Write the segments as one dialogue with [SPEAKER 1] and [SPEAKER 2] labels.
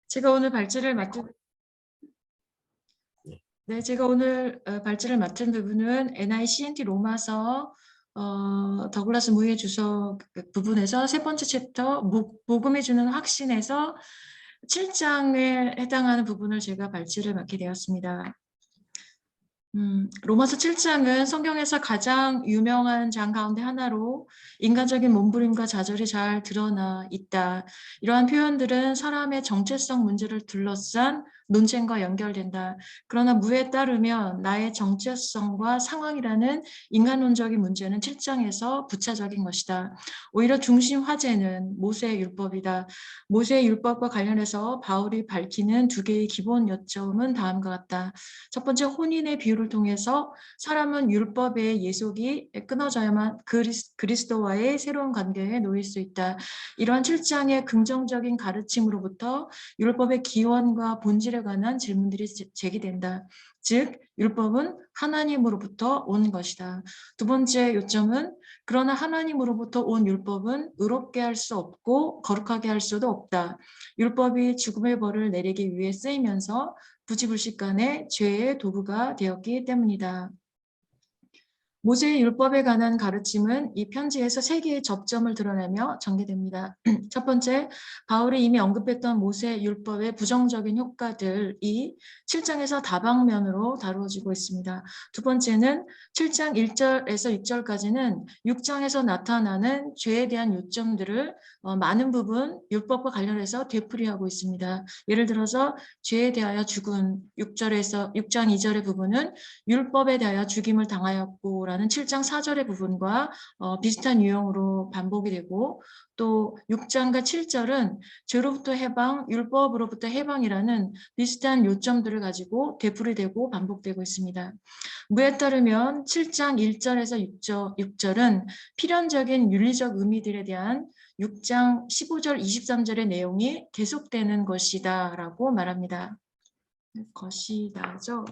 [SPEAKER 1] 제가 오늘 발제를 맡은 네, 제가 오늘 발제를 맡은 부분은 NICNT 로마서 더글라스 무이의 주석 부분에서 세 번째 챕터 복음이 주는 확신에서 7장에 해당하는 부분을 제가 발제를 맡게 되었습니다. 로마서 7장은 성경에서 가장 유명한 장 가운데 하나로 인간적인 몸부림과 좌절이 잘 드러나 있다. 이러한 표현들은 사람의 정체성 문제를 둘러싼 논쟁과 연결된다. 그러나 무에 따르면 나의 정체성과 상황이라는 인간론적인 문제는 7장에서 부차적인 것이다. 오히려 중심 화제는 모세의 율법이다. 모세의 율법과 관련해서 바울이 밝히는 두 개의 기본 요점은 다음과 같다. 첫 번째, 혼인의 비유를 통해서 사람은 율법의 예속이 끊어져야만 그리스도와의 새로운 관계에 놓일 수 있다. 이러한 7장의 긍정적인 가르침으로부터 율법의 기원과 본질에 관한 질문들이 제기된다. 즉, 율법은 하나님으로부터 온 것이다. 두 번째 요점은 그러나 하나님으로부터 온 율법은 의롭게 할 수 없고 거룩하게 할 수도 없다. 율법이 죽음의 벌을 내리기 위해 쓰이면서 부지불식간에 죄의 도구가 되었기 때문이다. 모세의 율법에 관한 가르침은 이 편지에서 세 개의 접점을 드러내며 전개됩니다. 첫 번째, 바울이 이미 언급했던 모세의 율법의 부정적인 효과들이 7장에서 다방면으로 다루어지고 있습니다. 두 번째는 7장 1절에서 6절까지는 6장에서 나타나는 죄에 대한 요점들을 많은 부분 율법과 관련해서 되풀이하고 있습니다. 예를 들어서 죄에 대하여 죽은 6장 2절의 부분은 율법에 대하여 죽임을 당하였고라는 7장 4절의 부분과 비슷한 유형으로 반복이 되고, 또 6장과 7절은 죄로부터 해방, 율법으로부터 해방이라는 비슷한 요점들을 가지고 되풀이되고 반복되고 있습니다. 무에 따르면 7장 1절에서 6절은 필연적인 윤리적 의미들에 대한 6장 15절, 23절의 내용이 계속되는 것이다 라고 말합니다. 것이다죠.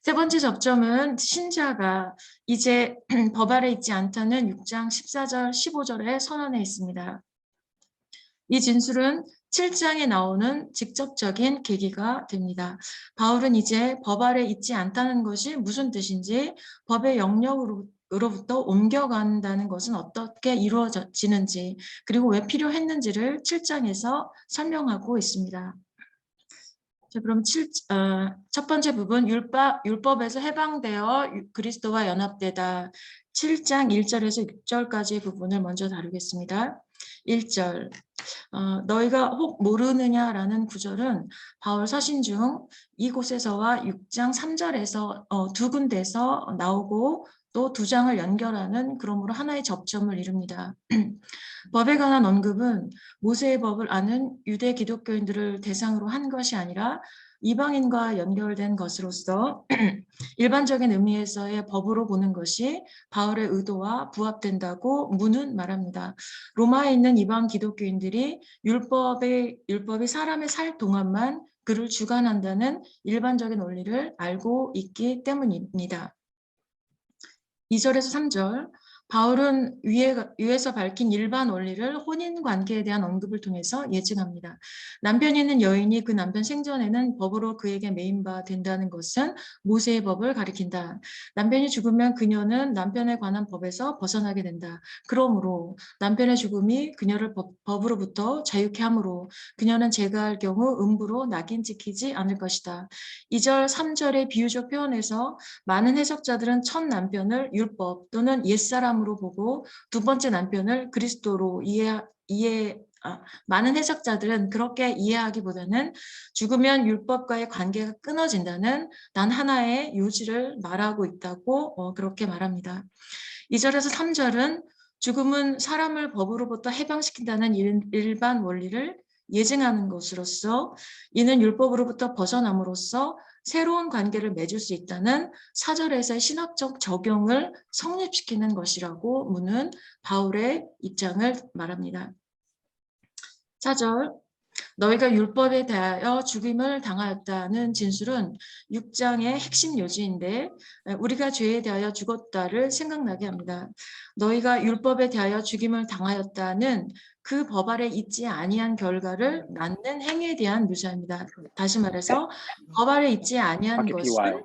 [SPEAKER 1] 세 번째 접점은 신자가 이제 법 아래 있지 않다는 6장 14절, 15절에 선언해 있습니다. 이 진술은 7장에 나오는 직접적인 계기가 됩니다. 바울은 이제 법 아래 있지 않다는 것이 무슨 뜻인지, 법의 영역으로부터 옮겨간다는 것은 어떻게 이루어지는지, 그리고 왜 필요했는지를 7장에서 설명하고 있습니다. 자, 그럼 첫 번째 부분, 율법에서 해방되어 그리스도와 연합되다. 7장 1절에서 6절까지의 부분을 먼저 다루겠습니다. 1절, 너희가 혹 모르느냐라는 구절은 바울 서신 중 이곳에서와 6장 3절에서 두 군데에서 나오고 또 두 장을 연결하는, 그러므로 하나의 접점을 이룹니다. 법에 관한 언급은 모세의 법을 아는 유대 기독교인들을 대상으로 한 것이 아니라 이방인과 연결된 것으로서 일반적인 의미에서의 법으로 보는 것이 바울의 의도와 부합된다고 문은 말합니다. 로마에 있는 이방 기독교인들이 율법이 사람의 살 동안만 그를 주관한다는 일반적인 원리를 알고 있기 때문입니다. 2절에서 3절, 바울은 위에서 밝힌 일반 원리를 혼인 관계에 대한 언급을 통해서 예증합니다. 남편이 있는 여인이 그 남편 생전에는 법으로 그에게 매인바 된다는 것은 모세의 법을 가리킨다. 남편이 죽으면 그녀는 남편에 관한 법에서 벗어나게 된다. 그러므로 남편의 죽음이 그녀를 법으로부터 자유케 하므로 그녀는 제가할 경우 음부로 낙인 찍히지 않을 것이다. 2절, 3절의 비유적 표현에서 많은 해석자들은 첫 남편을 율법 또는 옛사람으로 보고 두 번째 남편을 그리스도로 많은 해석자들은 그렇게 이해하기보다는 죽으면 율법과의 관계가 끊어진다는 단 하나의 요지를 말하고 있다고 그렇게 말합니다. 2절에서 3절은 죽음은 사람을 법으로부터 해방시킨다는 일반 원리를 예증하는 것으로서, 이는 율법으로부터 벗어남으로써 새로운 관계를 맺을 수 있다는 4절에서의 신학적 적용을 성립시키는 것이라고 문은 바울의 입장을 말합니다. 4절, 너희가 율법에 대하여 죽임을 당하였다는 진술은 6장의 핵심 요지인데 우리가 죄에 대하여 죽었다를 생각나게 합니다. 너희가 율법에 대하여 죽임을 당하였다는 그 법 아래 있지 아니한 결과를 낳는 행위에 대한 묘사입니다. 다시 말해서 법 아래 있지 아니한 것은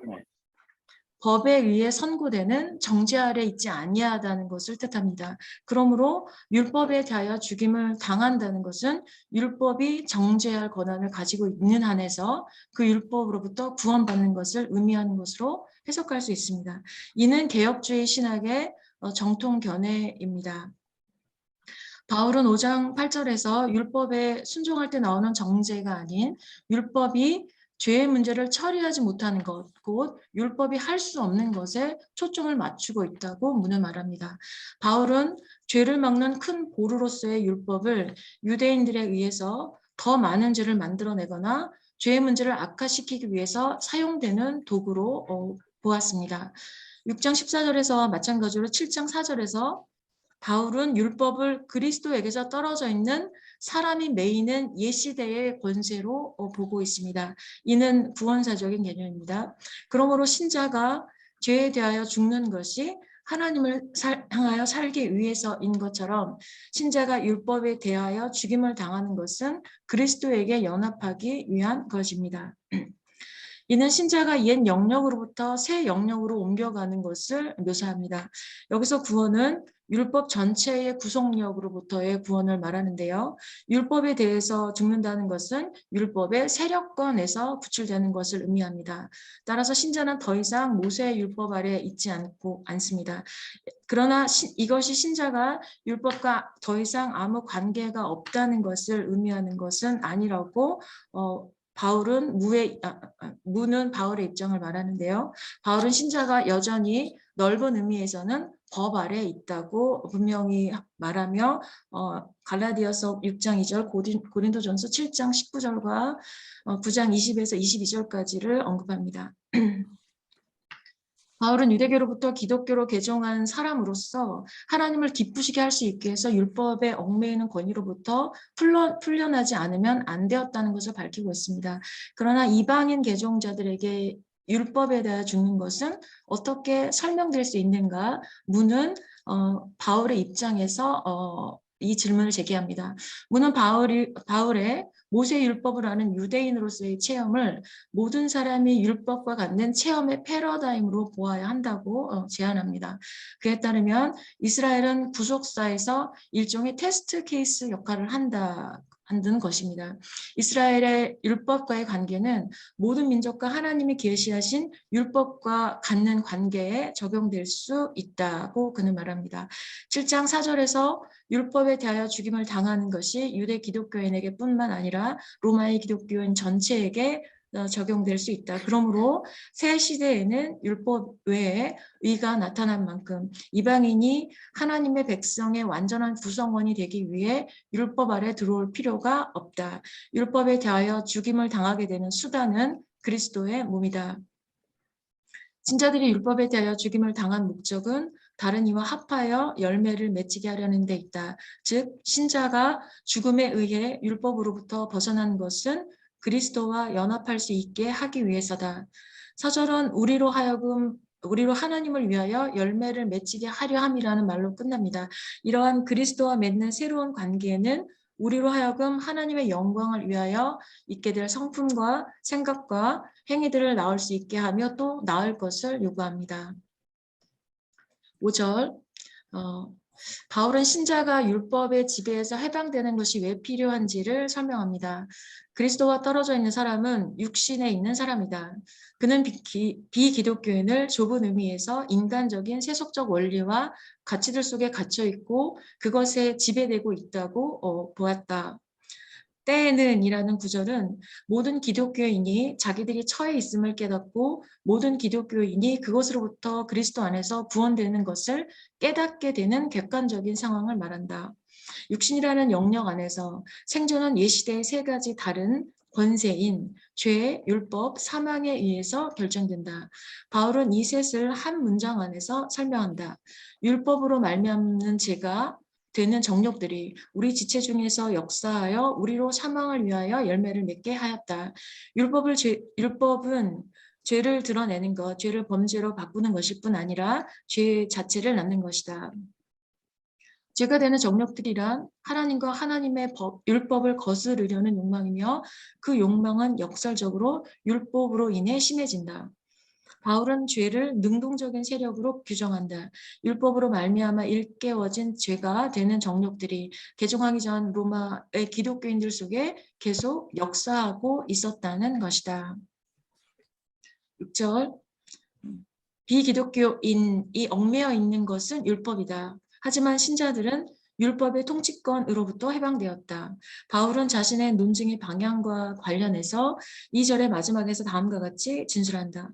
[SPEAKER 1] 법에 의해 선고되는 정죄 아래 있지 아니하다는 것을 뜻합니다. 그러므로 율법에 대하여 죽임을 당한다는 것은 율법이 정죄할 권한을 가지고 있는 한에서 그 율법으로부터 구원받는 것을 의미하는 것으로 해석할 수 있습니다. 이는 개혁주의 신학의 정통 견해입니다. 바울은 5장 8절에서 율법에 순종할 때 나오는 정죄가 아닌 율법이 죄의 문제를 처리하지 못하는 것, 곧 율법이 할 수 없는 것에 초점을 맞추고 있다고 문을 말합니다. 바울은 죄를 막는 큰 보루로서의 율법을 유대인들에 의해서 더 많은 죄를 만들어내거나 죄의 문제를 악화시키기 위해서 사용되는 도구로 보았습니다. 6장 14절에서 마찬가지로 7장 4절에서 바울은 율법을 그리스도에게서 떨어져 있는 사람이 매이는 옛시대의 권세로 보고 있습니다. 이는 구원사적인 개념입니다. 그러므로 신자가 죄에 대하여 죽는 것이 하나님을 향하여 살기 위해서인 것처럼 신자가 율법에 대하여 죽임을 당하는 것은 그리스도에게 연합하기 위한 것입니다. 이는 신자가 옛 영역으로부터 새 영역으로 옮겨가는 것을 묘사합니다. 여기서 구원은 율법 전체의 구속력으로부터의 구원을 말하는데요. 율법에 대해서 죽는다는 것은 율법의 세력권에서 구출되는 것을 의미합니다. 따라서 신자는 더 이상 모세의 율법 아래 있지 않습니다. 그러나 이것이 신자가 율법과 더 이상 아무 관계가 없다는 것을 의미하는 것은 아니라고 바울은 무는 바울의 입장을 말하는데요. 바울은 신자가 여전히 넓은 의미에서는 법 아래 있다고 분명히 말하며 갈라디아서 6장 2절, 고린도전서 7장 19절과 9장 20에서 22절까지를 언급합니다. 바울은 유대교로부터 기독교로 개종한 사람으로서 하나님을 기쁘시게 할 수 있게 해서 율법에 얽매이는 권위로부터 풀려나지 않으면 안 되었다는 것을 밝히고 있습니다. 그러나 이방인 개종자들에게 율법에 대해 죽는 것은 어떻게 설명될 수 있는가? 무는 바울의 입장에서 이 질문을 제기합니다. 무는 바울의 모세 율법을 아는 유대인으로서의 체험을 모든 사람이 율법과 같는 체험의 패러다임으로 보아야 한다고 제안합니다. 그에 따르면 이스라엘은 구속사에서 일종의 테스트 케이스 역할을 한다는 것입니다. 이스라엘의 율법과의 관계는 모든 민족과 하나님이 계시하신 율법과 갖는 관계에 적용될 수 있다고 그는 말합니다. 7장 4절에서 율법에 대하여 죽임을 당하는 것이 유대 기독교인에게 뿐만 아니라 로마의 기독교인 전체에게 적용될 수 있다. 그러므로 새 시대에는 율법 외에 의가 나타난 만큼 이방인이 하나님의 백성의 완전한 구성원이 되기 위해 율법 아래 들어올 필요가 없다. 율법에 대하여 죽임을 당하게 되는 수단은 그리스도의 몸이다. 신자들이 율법에 대하여 죽임을 당한 목적은 다른 이와 합하여 열매를 맺히게 하려는 데 있다. 즉 신자가 죽음에 의해 율법으로부터 벗어난 것은 그리스도와 연합할 수 있게 하기 위해서다. 4절은 우리로 하나님을 위하여 열매를 맺히게 하려 함이라는 말로 끝납니다. 이러한 그리스도와 맺는 새로운 관계는 우리로 하여금 하나님의 영광을 위하여 있게 될 성품과 생각과 행위들을 낳을 수 있게 하며 또 낳을 것을 요구합니다. 5절 바울은 신자가 율법의 지배에서 해방되는 것이 왜 필요한지를 설명합니다. 그리스도와 떨어져 있는 사람은 육신에 있는 사람이다. 그는 비기독교인을 좁은 의미에서 인간적인 세속적 원리와 가치들 속에 갇혀 있고 그것에 지배되고 있다고 보았다. 때에는 이라는 구절은 모든 기독교인이 자기들이 처해 있음을 깨닫고 모든 기독교인이 그것으로부터 그리스도 안에서 구원되는 것을 깨닫게 되는 객관적인 상황을 말한다. 육신이라는 영역 안에서 생존은 옛시대의 세 가지 다른 권세인 죄, 율법, 사망에 의해서 결정된다. 바울은 이 셋을 한 문장 안에서 설명한다. 율법으로 말미암는 죄가 되는 정욕들이 우리 지체 중에서 역사하여 우리로 사망을 위하여 열매를 맺게 하였다. 율법은 죄를 드러내는 것, 죄를 범죄로 바꾸는 것일 뿐 아니라 죄 자체를 낳는 것이다. 죄가 되는 정욕들이란 하나님과 하나님의 율법을 거스르려는 욕망이며 그 욕망은 역설적으로 율법으로 인해 심해진다. 바울은 죄를 능동적인 세력으로 규정한다. 율법으로 말미암아 일깨워진 죄가 되는 정욕들이 개종하기 전 로마의 기독교인들 속에 계속 역사하고 있었다는 것이다. 6절 비기독교인이 얽매여 있는 것은 율법이다. 하지만 신자들은 율법의 통치권으로부터 해방되었다. 바울은 자신의 논증의 방향과 관련해서 2절의 마지막에서 다음과 같이 진술한다.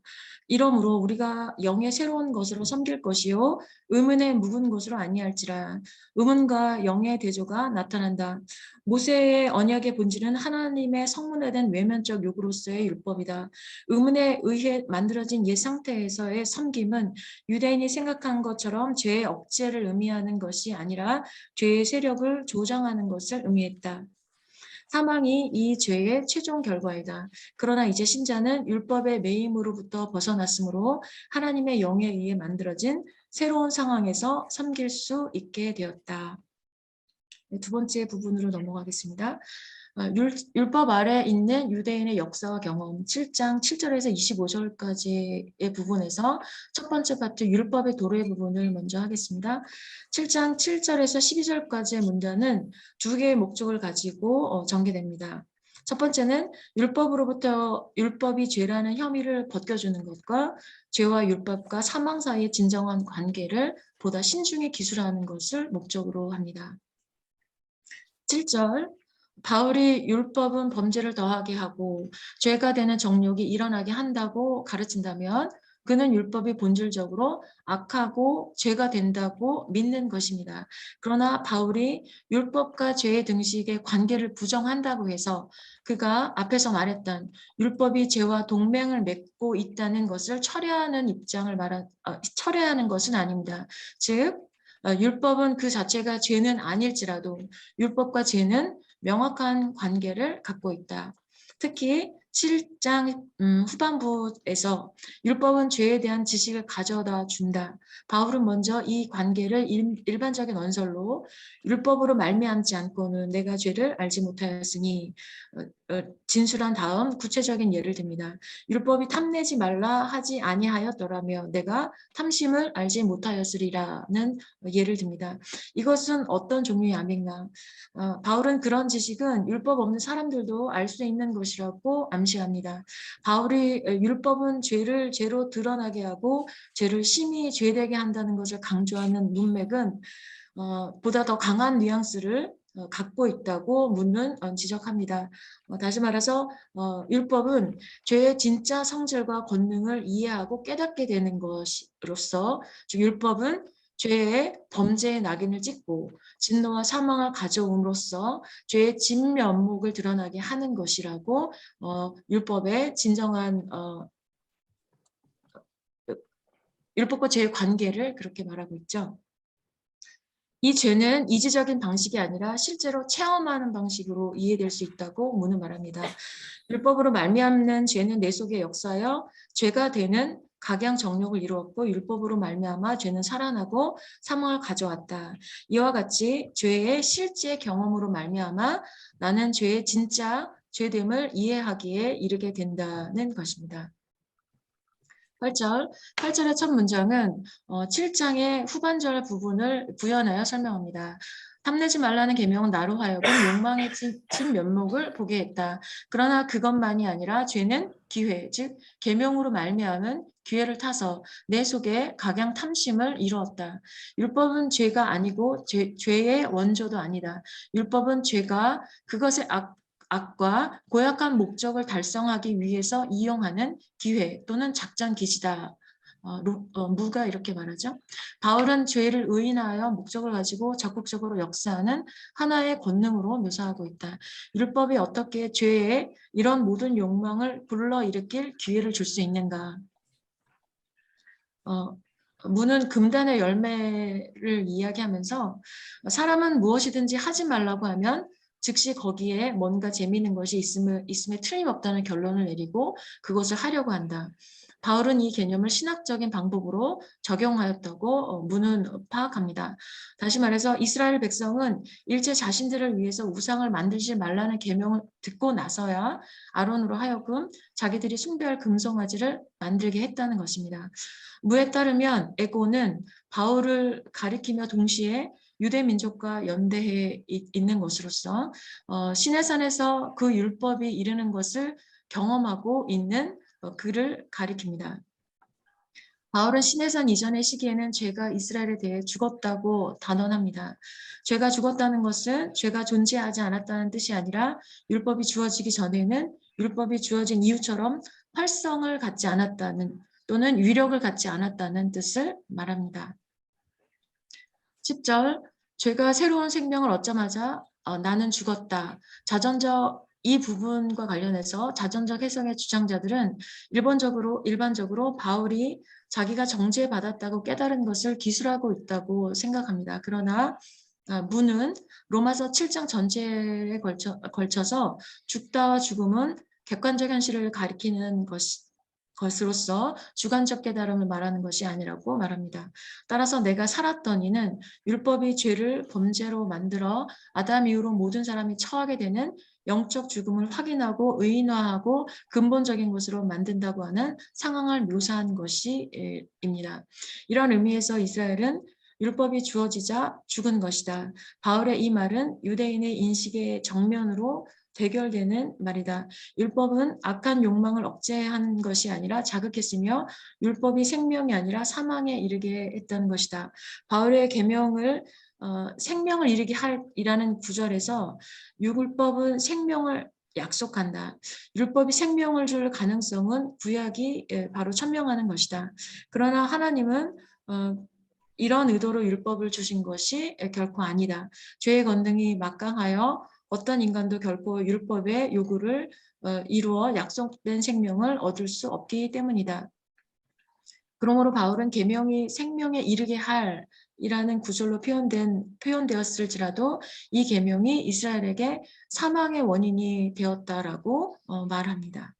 [SPEAKER 1] 이러므로 우리가 영의 새로운 것으로 섬길 것이요 의문의 묵은 것으로 아니할지라. 의문과 영의 대조가 나타난다. 모세의 언약의 본질은 하나님의 성문화된 외면적 요구로서의 율법이다. 의문에 의해 만들어진 옛 상태에서의 섬김은 유대인이 생각한 것처럼 죄의 억제를 의미하는 것이 아니라 죄의 세력을 조장하는 것을 의미했다. 사망이 이 죄의 최종 결과이다. 그러나 이제 신자는 율법의 매임으로부터 벗어났으므로 하나님의 영에 의해 만들어진 새로운 상황에서 섬길 수 있게 되었다. 두 번째 부분으로 넘어가겠습니다. 율법 아래 있는 유대인의 역사와 경험 7장 7절에서 25절까지의 부분에서 첫 번째 파트 율법의 도래 부분을 먼저 하겠습니다. 7장 7절에서 12절까지의 문단은 두 개의 목적을 가지고 전개됩니다. 첫 번째는 율법으로부터 율법이 죄라는 혐의를 벗겨주는 것과 죄와 율법과 사망 사이의 진정한 관계를 보다 신중히 기술하는 것을 목적으로 합니다. 7절 바울이 율법은 범죄를 더하게 하고 죄가 되는 정욕이 일어나게 한다고 가르친다면 그는 율법이 본질적으로 악하고 죄가 된다고 믿는 것입니다. 그러나 바울이 율법과 죄의 등식의 관계를 부정한다고 해서 그가 앞에서 말했던 율법이 죄와 동맹을 맺고 있다는 것을 철회하는 철회하는 것은 아닙니다. 즉 율법은 그 자체가 죄는 아닐지라도 율법과 죄는 명확한 관계를 갖고 있다. 특히 7장 후반부에서 율법은 죄에 대한 지식을 가져다 준다. 바울은 먼저 이 관계를 일반적인 언설로 율법으로 말미암지 않고는 내가 죄를 알지 못하였으니 진술한 다음 구체적인 예를 듭니다. 율법이 탐내지 말라 하지 아니하였더라며 내가 탐심을 알지 못하였으리라는 예를 듭니다. 이것은 어떤 종류의 암인가? 바울은 그런 지식은 율법 없는 사람들도 알 수 있는 것이라고 암시합니다. 바울이 율법은 죄를 죄로 드러나게 하고 죄를 심히 죄되게 한다는 것을 강조하는 문맥은 보다 더 강한 뉘앙스를 갖고 있다고 문은 지적합니다. 다시 말해서 율법은 죄의 진짜 성질과 권능을 이해하고 깨닫게 되는 것으로서 즉 율법은 죄의 범죄의 낙인을 찍고 진노와 사망을 가져옴으로써 죄의 진면목을 드러나게 하는 것이라고 율법의 진정한 율법과 죄의 관계를 그렇게 말하고 있죠. 이 죄는 이지적인 방식이 아니라 실제로 체험하는 방식으로 이해될 수 있다고 문은 말합니다. 율법으로 말미암는 죄는 내 속에 역사하여 죄가 되는 각양 정욕을 이루었고 율법으로 말미암아 죄는 살아나고 사망을 가져왔다. 이와 같이 죄의 실제 경험으로 말미암아 나는 죄의 진짜 죄됨을 이해하기에 이르게 된다는 것입니다. 8절의 첫 문장은 7장의 후반절 부분을 구현하여 설명합니다. 탐내지 말라는 계명은 나로 하여금 욕망의 진면목을 보게 했다. 그러나 그것만이 아니라 죄는 기회, 즉 계명으로 말미암은 기회를 타서 내 속에 각양 탐심을 이루었다. 율법은 죄가 아니고 죄의 원조도 아니다. 율법은 죄가 그것의 악과 고약한 목적을 달성하기 위해서 이용하는 기회 또는 작전 기지다. 무가 이렇게 말하죠. 바울은 죄를 의인하여 목적을 가지고 적극적으로 역사하는 하나의 권능으로 묘사하고 있다. 율법이 어떻게 죄에 이런 모든 욕망을 불러일으킬 기회를 줄 수 있는가? 무는 금단의 열매를 이야기하면서 사람은 무엇이든지 하지 말라고 하면 즉시 거기에 뭔가 재미있는 것이 있음에 틀림없다는 결론을 내리고 그것을 하려고 한다. 바울은 이 개념을 신학적인 방법으로 적용하였다고 무는 파악합니다. 다시 말해서 이스라엘 백성은 일제 자신들을 위해서 우상을 만들지 말라는 계명을 듣고 나서야 아론으로 하여금 자기들이 숭배할 금송아지를 만들게 했다는 것입니다. 무에 따르면 에고는 바울을 가리키며 동시에 유대 민족과 연대해 있는 것으로서 시내산에서 그 율법이 이르는 것을 경험하고 있는 그를 가리킵니다. 바울은 시내산 이전의 시기에는 죄가 이스라엘에 대해 죽었다고 단언합니다. 죄가 죽었다는 것은 죄가 존재하지 않았다는 뜻이 아니라 율법이 주어지기 전에는 율법이 주어진 이후처럼 활성을 갖지 않았다는 또는 위력을 갖지 않았다는 뜻을 말합니다. 10절 죄가 새로운 생명을 얻자마자 나는 죽었다. 이 부분과 관련해서 자전적 해석의 주장자들은 일반적으로 바울이 자기가 정죄받았다고 깨달은 것을 기술하고 있다고 생각합니다. 그러나 무는 로마서 7장 전체에 걸쳐서 죽다와 죽음은 객관적 현실을 가리키는 것으로서 주관적 깨달음을 말하는 것이 아니라고 말합니다. 따라서 내가 살았더니는 율법이 죄를 범죄로 만들어 아담 이후로 모든 사람이 처하게 되는 영적 죽음을 확인하고 의인화하고 근본적인 것으로 만든다고 하는 상황을 묘사한 것입니다. 이런 의미에서 이스라엘은 율법이 주어지자 죽은 것이다. 바울의 이 말은 유대인의 인식의 정면으로 대결되는 말이다. 율법은 악한 욕망을 억제한 것이 아니라 자극했으며 율법이 생명이 아니라 사망에 이르게 했다는 것이다. 바울의 계명을 생명을 이르게 할이라는 구절에서 율법은 생명을 약속한다. 율법이 생명을 줄 가능성은 구약이 바로 천명하는 것이다. 그러나 하나님은 이런 의도로 율법을 주신 것이 결코 아니다. 죄의 권능이 막강하여 어떤 인간도 결코 율법의 요구를 이루어 약속된 생명을 얻을 수 없기 때문이다. 그러므로 바울은 계명이 생명에 이르게 할이라는 구절로 표현되었을지라도 이 계명이 이스라엘에게 사망의 원인이 되었다라고 말합니다.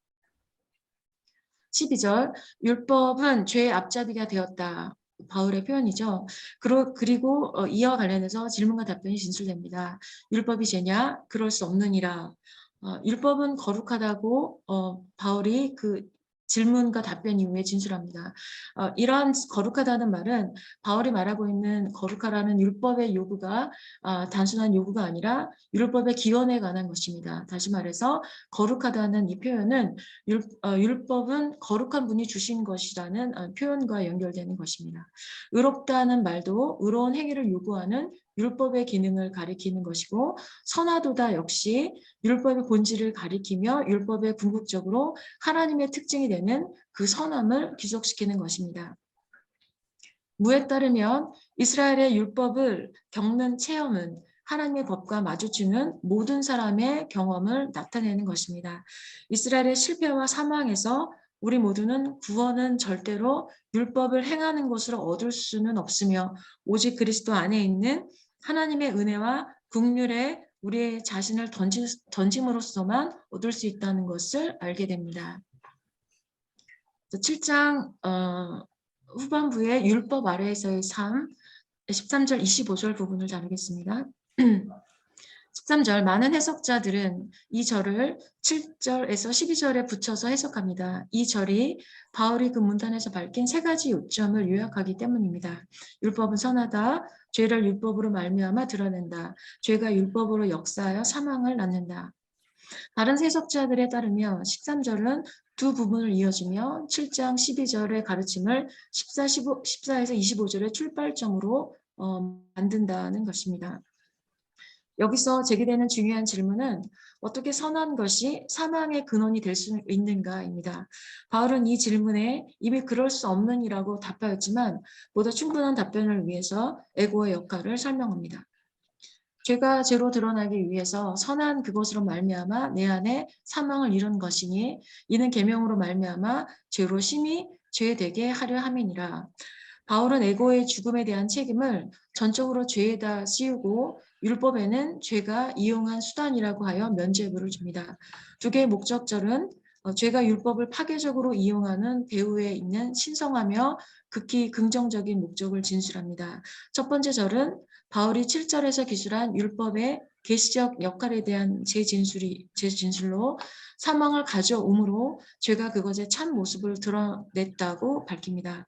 [SPEAKER 1] 12절 율법은 죄의 앞잡이가 되었다. 바울의 표현이죠. 그리고 이와 관련해서 질문과 답변이 진술됩니다. 율법이 죄냐? 그럴 수 없느니라. 율법은 거룩하다고 바울이 그 질문과 답변 이후에 진술합니다. 이러한 거룩하다는 말은 바울이 말하고 있는 거룩하라는 율법의 요구가 단순한 요구가 아니라 율법의 기원에 관한 것입니다. 다시 말해서 거룩하다는 이 표현은 율법은 거룩한 분이 주신 것이라는 표현과 연결되는 것입니다. 의롭다는 말도 의로운 행위를 요구하는 율법의 기능을 가리키는 것이고 선하도다 역시 율법의 본질을 가리키며 율법의 궁극적으로 하나님의 특징이 되는 그 선함을 귀속시키는 것입니다. 무에 따르면 이스라엘의 율법을 겪는 체험은 하나님의 법과 마주치는 모든 사람의 경험을 나타내는 것입니다. 이스라엘의 실패와 사망에서 우리 모두는 구원은 절대로 율법을 행하는 것으로 얻을 수는 없으며 오직 그리스도 안에 있는 하나님의 은혜와 긍휼에 우리의 자신을 던짐으로써만 얻을 수 있다는 것을 알게 됩니다. 7장 후반부의 율법 아래에서의 삶 13절 25절 부분을 다루겠습니다. 13절 많은 해석자들은 이 절을 7절에서 12절에 붙여서 해석합니다. 이 절이 바울이 그 문단에서 밝힌 세 가지 요점을 요약하기 때문입니다. 율법은 선하다. 죄를 율법으로 말미암아 드러낸다. 죄가 율법으로 역사하여 사망을 낳는다. 다른 해석자들에 따르면 13절은 두 부분을 이어주며 7장 12절의 가르침을 14에서 25절의 출발점으로 만든다는 것입니다. 여기서 제기되는 중요한 질문은 어떻게 선한 것이 사망의 근원이 될 수 있는가입니다. 바울은 이 질문에 이미 그럴 수 없느니라고 답하였지만 보다 충분한 답변을 위해서 에고의 역할을 설명합니다. 죄가 죄로 드러나기 위해서 선한 그것으로 말미암아 내 안에 사망을 이룬 것이니 이는 계명으로 말미암아 죄로 심히 죄되게 하려 함이니라. 바울은 에고의 죽음에 대한 책임을 전적으로 죄에다 씌우고 율법에는 죄가 이용한 수단이라고 하여 면죄부를 줍니다. 두 개의 목적절은 죄가 율법을 파괴적으로 이용하는 배후에 있는 신성하며 극히 긍정적인 목적을 진술합니다. 첫 번째 절은 바울이 7절에서 기술한 율법의 계시적 역할에 대한 재진술로 사망을 가져오므로 죄가 그것의 참 모습을 드러냈다고 밝힙니다.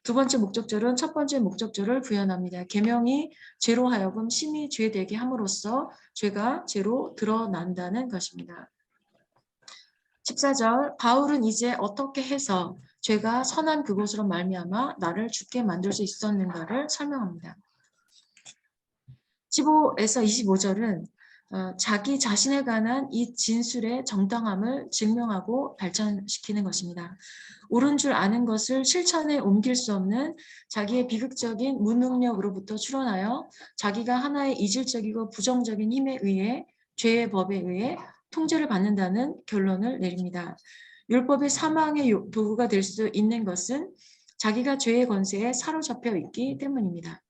[SPEAKER 1] 두 번째 목적절은 첫 번째 목적절을 구현합니다. 계명이 죄로 하여금 심히 죄되게 함으로써 죄가 죄로 드러난다는 것입니다. 14절 바울은 이제 어떻게 해서 죄가 선한 그것으로 말미암아 나를 죽게 만들 수 있었는가를 설명합니다. 15에서 25절은 자기 자신에 관한 이 진술의 정당함을 증명하고 발전시키는 것입니다. 옳은 줄 아는 것을 실천에 옮길 수 없는 자기의 비극적인 무능력으로부터 출현하여 자기가 하나의 이질적이고 부정적인 힘에 의해 죄의 법에 의해 통제를 받는다는 결론을 내립니다. 율법이 사망의 도구가 될 수 있는 것은 자기가 죄의 권세에 사로잡혀 있기 때문입니다.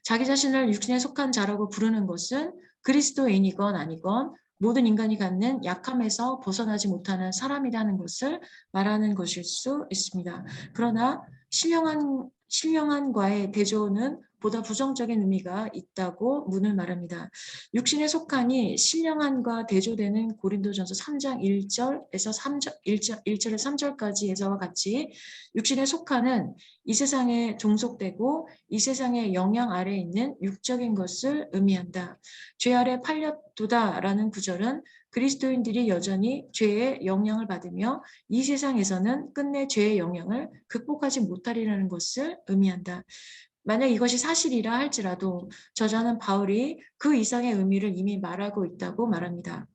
[SPEAKER 1] 자기 자신을 육신에 속한 자라고 부르는 것은 그리스도인이건 아니건 모든 인간이 갖는 약함에서 벗어나지 못하는 사람이라는 것을 말하는 것일 수 있습니다. 그러나 신령한과의 대조는 보다 부정적인 의미가 있다고 문을 말합니다. 육신에 속하니 신령한과 대조되는 고린도전서 3장 1절에서 3절까지에서와 같이 육신에 속하는 이 세상에 종속되고 이 세상의 영향 아래에 있는 육적인 것을 의미한다. 죄 아래 팔렸도다라는 구절은 그리스도인들이 여전히 죄의 영향을 받으며 이 세상에서는 끝내 죄의 영향을 극복하지 못하리라는 것을 의미한다. 만약 이것이 사실이라 할지라도 저자는 바울이 그 이상의 의미를 이미 말하고 있다고 말합니다.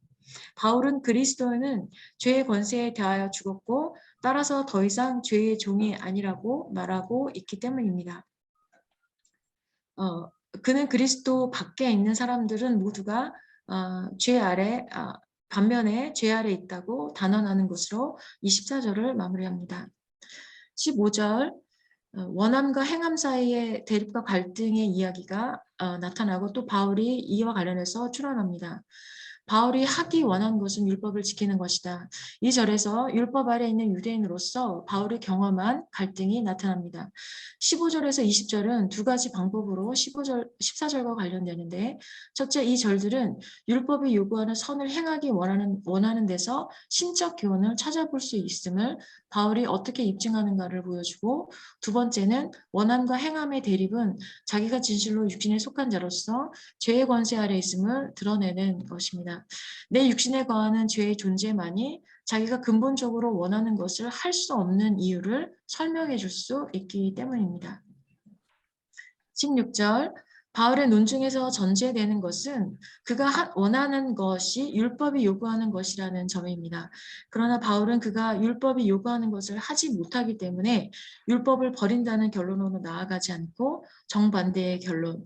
[SPEAKER 1] 바울은 그리스도는 죄의 권세에 대하여 죽었고 따라서 더 이상 죄의 종이 아니라고 말하고 있기 때문입니다. 그는 그리스도 밖에 있는 사람들은 모두가 죄 아래 반면에 죄 아래 있다고 단언하는 것으로 24절을 마무리합니다. 15절 원함과 행함 사이의 대립과 갈등의 이야기가 나타나고 또 바울이 이와 관련해서 출연합니다. 바울이 하기 원한 것은 율법을 지키는 것이다. 이 절에서 율법 아래 있는 유대인으로서 바울이 경험한 갈등이 나타납니다. 15절에서 20절은 두 가지 방법으로 14절과 관련되는데 첫째 이 절들은 율법이 요구하는 선을 행하기 원하는 데서 신적 교훈을 찾아볼 수 있음을 바울이 어떻게 입증하는가를 보여주고 두 번째는 원함과 행함의 대립은 자기가 진실로 육신에 속한 자로서 죄의 권세 아래 있음을 드러내는 것입니다. 내 육신에 거하는 죄의 존재만이 자기가 근본적으로 원하는 것을 할 수 없는 이유를 설명해 줄 수 있기 때문입니다. 16절 바울의 논중에서 전제되는 것은 그가 원하는 것이 율법이 요구하는 것이라는 점입니다. 그러나 바울은 그가 율법이 요구하는 것을 하지 못하기 때문에 율법을 버린다는 결론으로 나아가지 않고 정반대의 결론을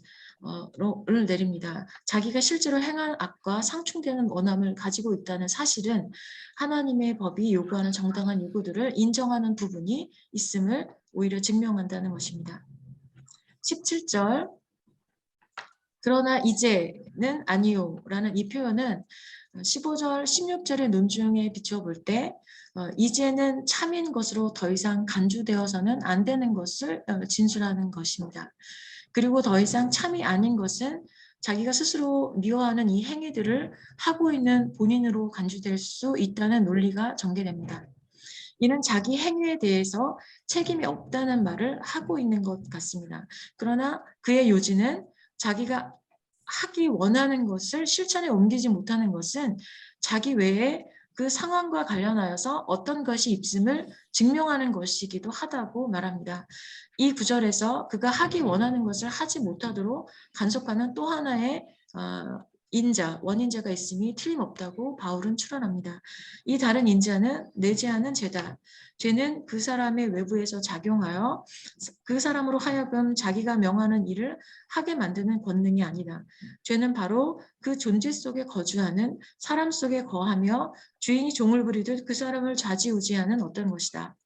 [SPEAKER 1] 내립니다. 자기가 실제로 행한 악과 상충되는 원함을 가지고 있다는 사실은 하나님의 법이 요구하는 정당한 요구들을 인정하는 부분이 있음을 오히려 증명한다는 것입니다. 17절 그러나 이제는 아니요 라는 이 표현은 15절 16절의 논중에 비춰볼 때 이제는 참인 것으로 더 이상 간주되어서는 안 되는 것을 진술하는 것입니다. 그리고 더 이상 참이 아닌 것은 자기가 스스로 미워하는 이 행위들을 하고 있는 본인으로 간주될 수 있다는 논리가 전개됩니다. 이는 자기 행위에 대해서 책임이 없다는 말을 하고 있는 것 같습니다. 그러나 그의 요지는 자기가 하기 원하는 것을 실천에 옮기지 못하는 것은 자기 외에 그 상황과 관련하여서 어떤 것이 있음을 증명하는 것이기도 하다고 말합니다. 이 구절에서 그가 하기 원하는 것을 하지 못하도록 간섭하는 또 하나의 원인자가 있음이 틀림없다고 바울은 추론합니다. 이 다른 인자는 내재하는 죄다. 죄는 그 사람의 외부에서 작용하여 그 사람으로 하여금 자기가 명하는 일을 하게 만드는 권능이 아니다. 죄는 바로 그 존재 속에 거주하는 사람 속에 거하며 주인이 종을 부리듯 그 사람을 좌지우지하는 어떤 것이다.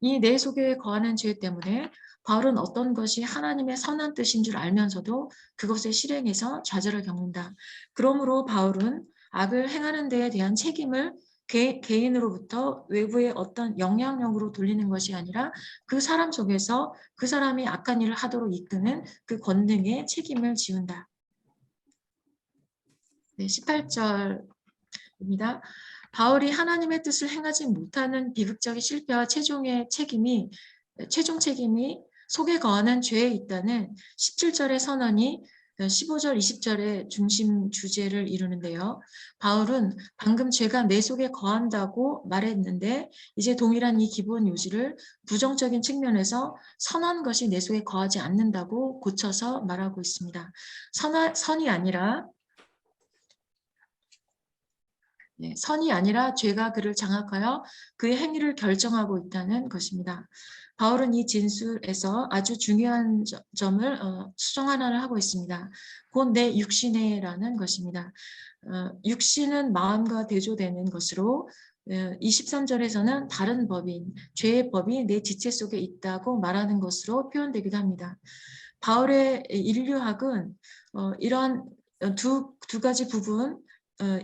[SPEAKER 1] 이 내 속에 거하는 죄 때문에 바울은 어떤 것이 하나님의 선한 뜻인 줄 알면서도 그것을 실행해서 좌절을 겪는다. 그러므로 바울은 악을 행하는 데에 대한 책임을 개인으로부터 외부의 어떤 영향력으로 돌리는 것이 아니라 그 사람 속에서 그 사람이 악한 일을 하도록 이끄는 그 권능에 책임을 지운다. 네, 18절입니다. 바울이 하나님의 뜻을 행하지 못하는 비극적인 실패와 최종 책임이 속에 거하는 죄에 있다는 17절의 선언이 15절, 20절의 중심 주제를 이루는데요. 바울은 방금 죄가 내 속에 거한다고 말했는데 이제 동일한 이 기본 요지를 부정적인 측면에서 선한 것이 내 속에 거하지 않는다고 고쳐서 말하고 있습니다. 선이 아니라 선이 아니라 죄가 그를 장악하여 그의 행위를 결정하고 있다는 것입니다. 바울은 이 진술에서 아주 중요한 점을 수정 하나를 하고 있습니다. 곧 내 육신에라는 것입니다. 육신은 마음과 대조되는 것으로 23절에서는 다른 법인 죄의 법이 내 지체 속에 있다고 말하는 것으로 표현되기도 합니다. 바울의 인류학은 이런 두 가지 부분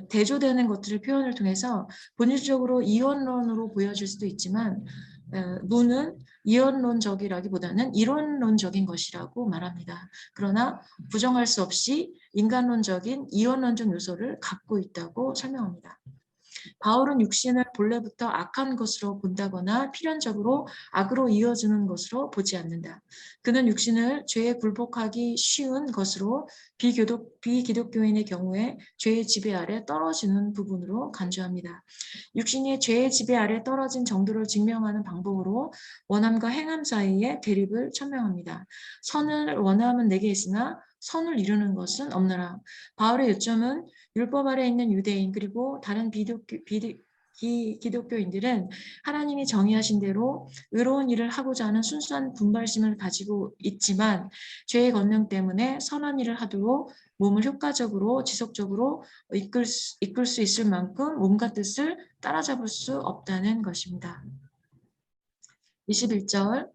[SPEAKER 1] 대조되는 것들을 표현을 통해서 본질적으로 이원론으로 보여질 수도 있지만 무는 이원론적이라기보다는 이론론적인 것이라고 말합니다. 그러나 부정할 수 없이 인간론적인 이원론적 요소를 갖고 있다고 설명합니다. 바울은 육신을 본래부터 악한 것으로 본다거나 필연적으로 악으로 이어지는 것으로 보지 않는다. 그는 육신을 죄에 굴복하기 쉬운 것으로 비기독교인의 경우에 죄의 지배 아래 떨어지는 부분으로 간주합니다. 육신이 죄의 지배 아래 떨어진 정도를 증명하는 방법으로 원함과 행함 사이의 대립을 천명합니다. 선을 원함은 내게 있으나 선을 이루는 것은 없느라. 바울의 요점은 율법 아래 있는 유대인 그리고 다른 기독교인들은 하나님이 정의하신 대로 의로운 일을 하고자 하는 순수한 분발심을 가지고 있지만 죄의 권능 때문에 선한 일을 하도록 몸을 효과적으로 지속적으로 이끌 수 있을 만큼 몸과 뜻을 따라잡을 수 없다는 것입니다. 21절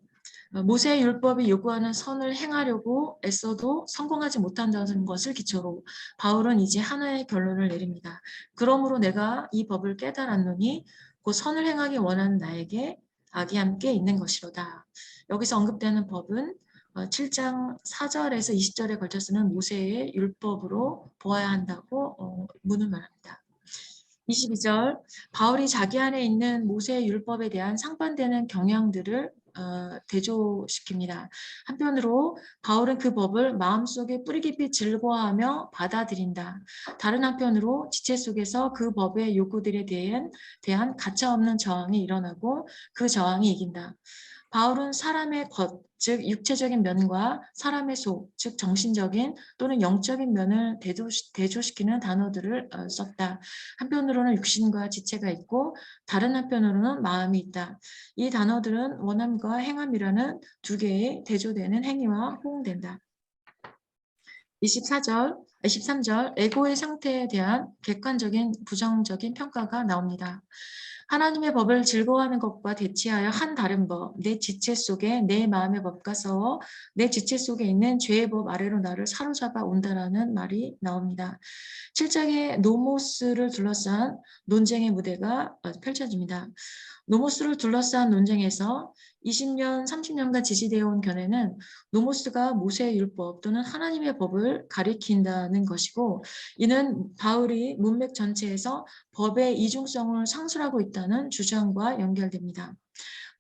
[SPEAKER 1] 모세의 율법이 요구하는 선을 행하려고 애써도 성공하지 못한다는 것을 기초로 바울은 이제 하나의 결론을 내립니다. 그러므로 내가 이 법을 깨달았노니 곧 선을 행하기 원하는 나에게 악이 함께 있는 것이로다. 여기서 언급되는 법은 7장 4절에서 20절에 걸쳐 쓰는 모세의 율법으로 보아야 한다고 문을 말합니다. 22절 바울이 자기 안에 있는 모세의 율법에 대한 상반되는 경향들을 대조시킵니다. 한편으로 바울은 그 법을 마음속에 뿌리 깊이 즐거워하며 받아들인다. 다른 한편으로 지체 속에서 그 법의 요구들에 대한 가차없는 저항이 일어나고 그 저항이 이긴다. 바울은 사람의 겉, 즉 육체적인 면과 사람의 속, 즉 정신적인 또는 영적인 면을 대조시키는 단어들을 썼다. 한편으로는 육신과 지체가 있고 다른 한편으로는 마음이 있다. 이 단어들은 원함과 행함이라는 두 개의 대조되는 행위와 호응된다. 23절 에고의 상태에 대한 객관적인 부정적인 평가가 나옵니다. 하나님의 법을 즐거워하는 것과 대치하여 한 다른 법, 내 지체 속에 내 마음의 법과 싸워 내 지체 속에 있는 죄의 법 아래로 나를 사로잡아 온다라는 말이 나옵니다. 7장의 노모스를 둘러싼 논쟁의 무대가 펼쳐집니다. 노모스를 둘러싼 논쟁에서 20년, 30년간 지지되어 온 견해는 노모스가 모세의 율법 또는 하나님의 법을 가리킨다는 것이고 이는 바울이 문맥 전체에서 법의 이중성을 상술하고 있다는 주장과 연결됩니다.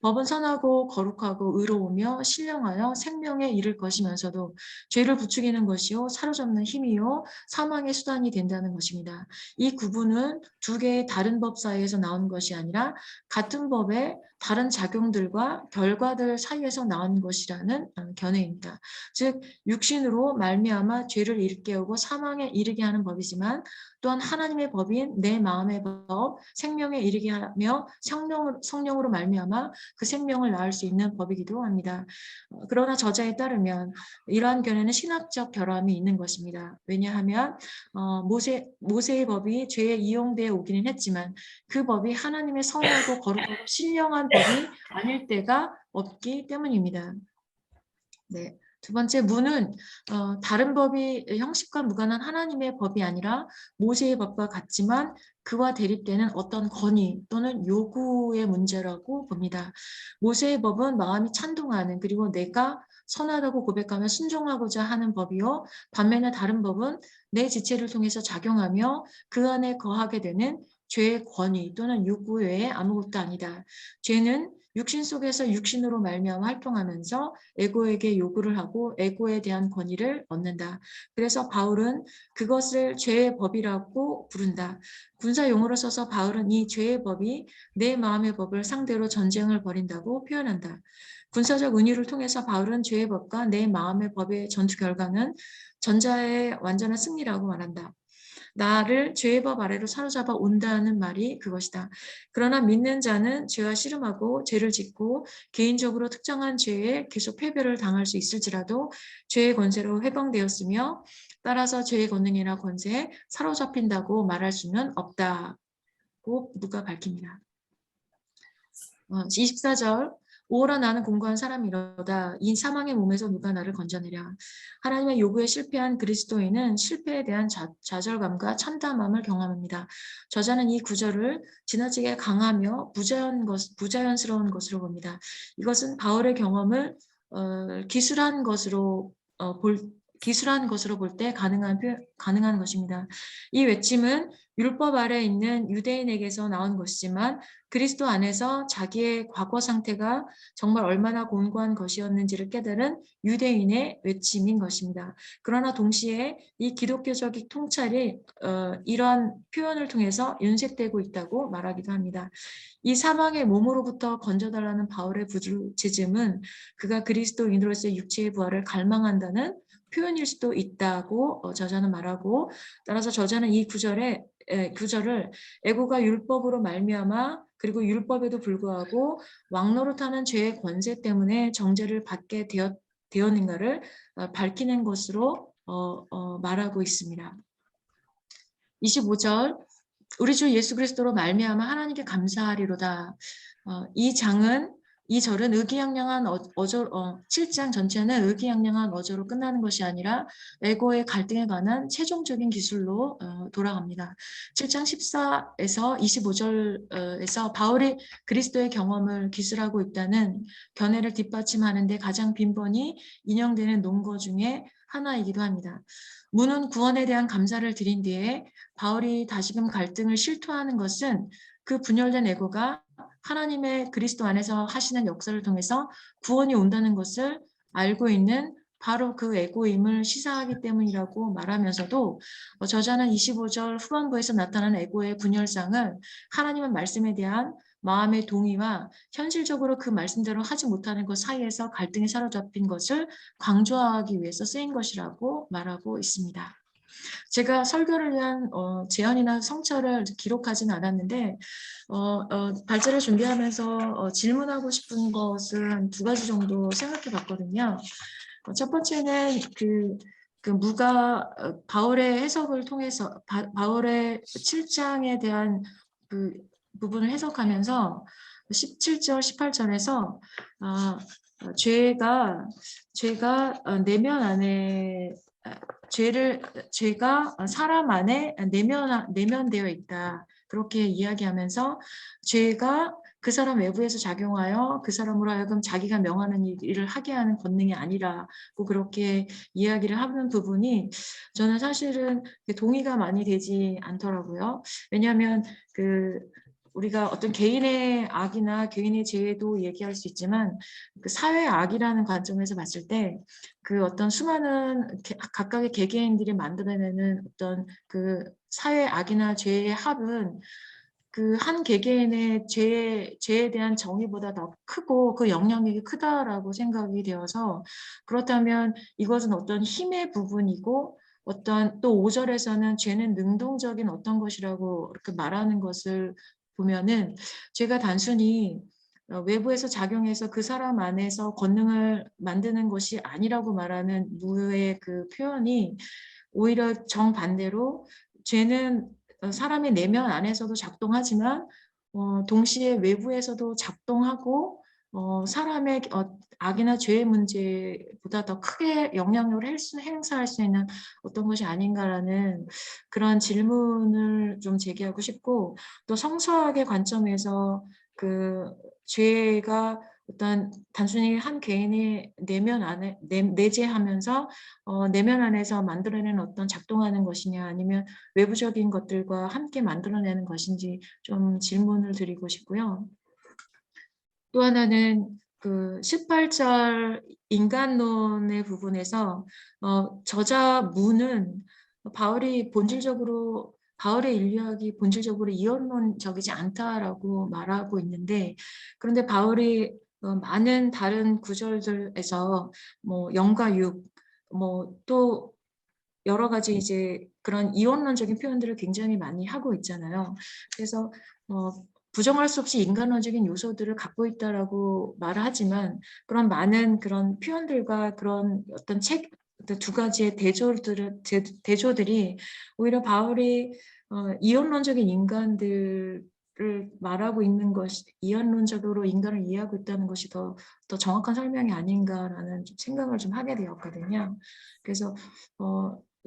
[SPEAKER 1] 법은 선하고 거룩하고 의로우며 신령하여 생명에 이를 것이면서도 죄를 부추기는 것이요 사로잡는 힘이요 사망의 수단이 된다는 것입니다. 이 구분은 두 개의 다른 법 사이에서 나온 것이 아니라 같은 법의 다른 작용들과 결과들 사이에서 나온 것이라는 견해입니다. 즉 육신으로 말미암아 죄를 일깨우고 사망에 이르게 하는 법이지만 또한 하나님의 법인 내 마음의 법, 생명에 이르게 하며 성령으로 말미암아 그 생명을 낳을 수 있는 법이기도 합니다. 그러나 저자에 따르면 이러한 견해는 신학적 결함이 있는 것입니다. 왜냐하면 모세의 법이 죄에 이용되어 오기는 했지만 그 법이 하나님의 선하고 거룩하고 신령한 법이 아닐 때가 없기 때문입니다. 네. 두 번째, 문은 다른 법이 형식과 무관한 하나님의 법이 아니라 모세의 법과 같지만 그와 대립되는 어떤 권위 또는 요구의 문제라고 봅니다. 모세의 법은 마음이 찬동하는, 그리고 내가 선하다고 고백하며 순종하고자 하는 법이요. 반면에 다른 법은 내 지체를 통해서 작용하며 그 안에 거하게 되는 죄의 권위 또는 요구 외에 아무것도 아니다. 죄는 육신 속에서 육신으로 말미암아 활동하면서 에고에게 요구를 하고 에고에 대한 권위를 얻는다. 그래서 바울은 그것을 죄의 법이라고 부른다. 군사 용어로 써서 바울은 이 죄의 법이 내 마음의 법을 상대로 전쟁을 벌인다고 표현한다. 군사적 은유를 통해서 바울은 죄의 법과 내 마음의 법의 전투 결과는 전자의 완전한 승리라고 말한다. 나를 죄의 법 아래로 사로잡아 온다는 말이 그것이다. 그러나 믿는 자는 죄와 씨름하고 죄를 짓고 개인적으로 특정한 죄에 계속 패배를 당할 수 있을지라도 죄의 권세로 해방되었으며 따라서 죄의 권능이나 권세에 사로잡힌다고 말할 수는 없다고 누가 밝힙니다. 24절 오호라 나는 공고한 사람이로다. 이 사망의 몸에서 누가 나를 건져내랴. 하나님의 요구에 실패한 그리스도인은 실패에 대한 좌절감과 참담함을 경험합니다. 저자는 이 구절을 지나치게 강하며 부자연스러운 것으로 봅니다. 이것은 바울의 경험을 기술한 것으로 볼 때 가능한 것입니다. 이 외침은 율법 아래 있는 유대인에게서 나온 것이지만 그리스도 안에서 자기의 과거 상태가 정말 얼마나 곤고한 것이었는지를 깨달은 유대인의 외침인 것입니다. 그러나 동시에 이 기독교적 통찰이 이러한 표현을 통해서 윤색되고 있다고 말하기도 합니다. 이 사망의 몸으로부터 건져달라는 바울의 부르짖음은 그가 그리스도인으로서의 육체의 부활을 갈망한다는 표현일 수도 있다고 저자는 말하고, 따라서 저자는 이 구절을 에고가 율법으로 말미암아 그리고 율법에도 불구하고 왕노릇하는 죄의 권세 때문에 정죄를 받게 되었는가를 밝히는 것으로 말하고 있습니다. 25절 우리 주 예수 그리스도로 말미암아 하나님께 감사하리로다. 이 절은 의기양양한 7장 전체는 의기양양한 어조로 끝나는 것이 아니라 에고의 갈등에 관한 최종적인 기술로 돌아갑니다. 7장 14에서 25절에서 바울이 그리스도의 경험을 기술하고 있다는 견해를 뒷받침하는데 가장 빈번히 인용되는 논거 중에 하나이기도 합니다. 문은 구원에 대한 감사를 드린 뒤에 바울이 다시금 갈등을 실토하는 것은 그 분열된 에고가 하나님의 그리스도 안에서 하시는 역사를 통해서 구원이 온다는 것을 알고 있는 바로 그 에고임을 시사하기 때문이라고 말하면서도 저자는 25절 후반부에서 나타나는 에고의 분열상을 하나님의 말씀에 대한 마음의 동의와 현실적으로 그 말씀대로 하지 못하는 것 사이에서 갈등이 사로잡힌 것을 강조하기 위해서 쓰인 것이라고 말하고 있습니다. 제가 설교를 위한 제언이나 성찰을 기록하지는 않았는데 발제를 준비하면서 질문하고 싶은 것을 한 2가지 정도 생각해 봤거든요. 첫 번째는 바울의 해석을 통해서 바울의 7장에 대한 그 부분을 해석하면서 17절, 18절에서 죄가 내면 안에 죄가 사람 안에 내면되어 있다. 그렇게 이야기하면서 죄가 그 사람 외부에서 작용하여 그 사람으로 하여금 자기가 명하는 일을 하게 하는 권능이 아니라고 그렇게 이야기를 하는 부분이 저는 사실은 동의가 많이 되지 않더라고요. 왜냐하면 우리가 어떤 개인의 악이나 개인의 죄도 얘기할 수 있지만 그 사회의 악이라는 관점에서 봤을 때 그 어떤 수많은 각각의 개개인들이 만들어내는 어떤 그 사회의 악이나 죄의 합은 그 한 개개인의 죄에 대한 정의보다 더 크고 그 영향력이 크다라고 생각이 되어서, 그렇다면 이것은 어떤 힘의 부분이고 어떤 또 5절에서는 죄는 능동적인 어떤 것이라고 이렇게 말하는 것을 보면은 죄가 단순히 외부에서 작용해서 그 사람 안에서 권능을 만드는 것이 아니라고 말하는 무의 그 표현이 오히려 정반대로 죄는 사람의 내면 안에서도 작동하지만 동시에 외부에서도 작동하고 사람의 악이나 죄의 문제보다 더 크게 영향력을 행사할 수 있는 어떤 것이 아닌가라는 그런 질문을 좀 제기하고 싶고 또 성서학의 관점에서 그 죄가 어떤 단순히 한 개인의 내면 안에 내재하면서 내면 안에서 만들어내는 어떤 작동하는 것이냐 아니면 외부적인 것들과 함께 만들어내는 것인지 좀 질문을 드리고 싶고요. 또 하나는 그 18절 인간론의 부분에서 저자 무는 바울의 인류학이 본질적으로 이원론적이지 않다라고 말하고 있는데 그런데 바울이 많은 다른 구절들에서 뭐 0과 6, 뭐 또 여러 가지 이제 그런 이원론적인 표현들을 굉장히 많이 하고 있잖아요. 그래서 부정할 수 없이 인간론적인 요소들을 갖고 있다라고 말을 하지만 그런 많은 그런 표현들과 그런 어떤 두 가지의 대조들이 오히려 바울이 이원론적인 인간들을 말하고 있는 것이 이원론적으로 인간을 이해하고 있다는 것이 더 정확한 설명이 아닌가라는 생각을 좀 하게 되었거든요. 그래서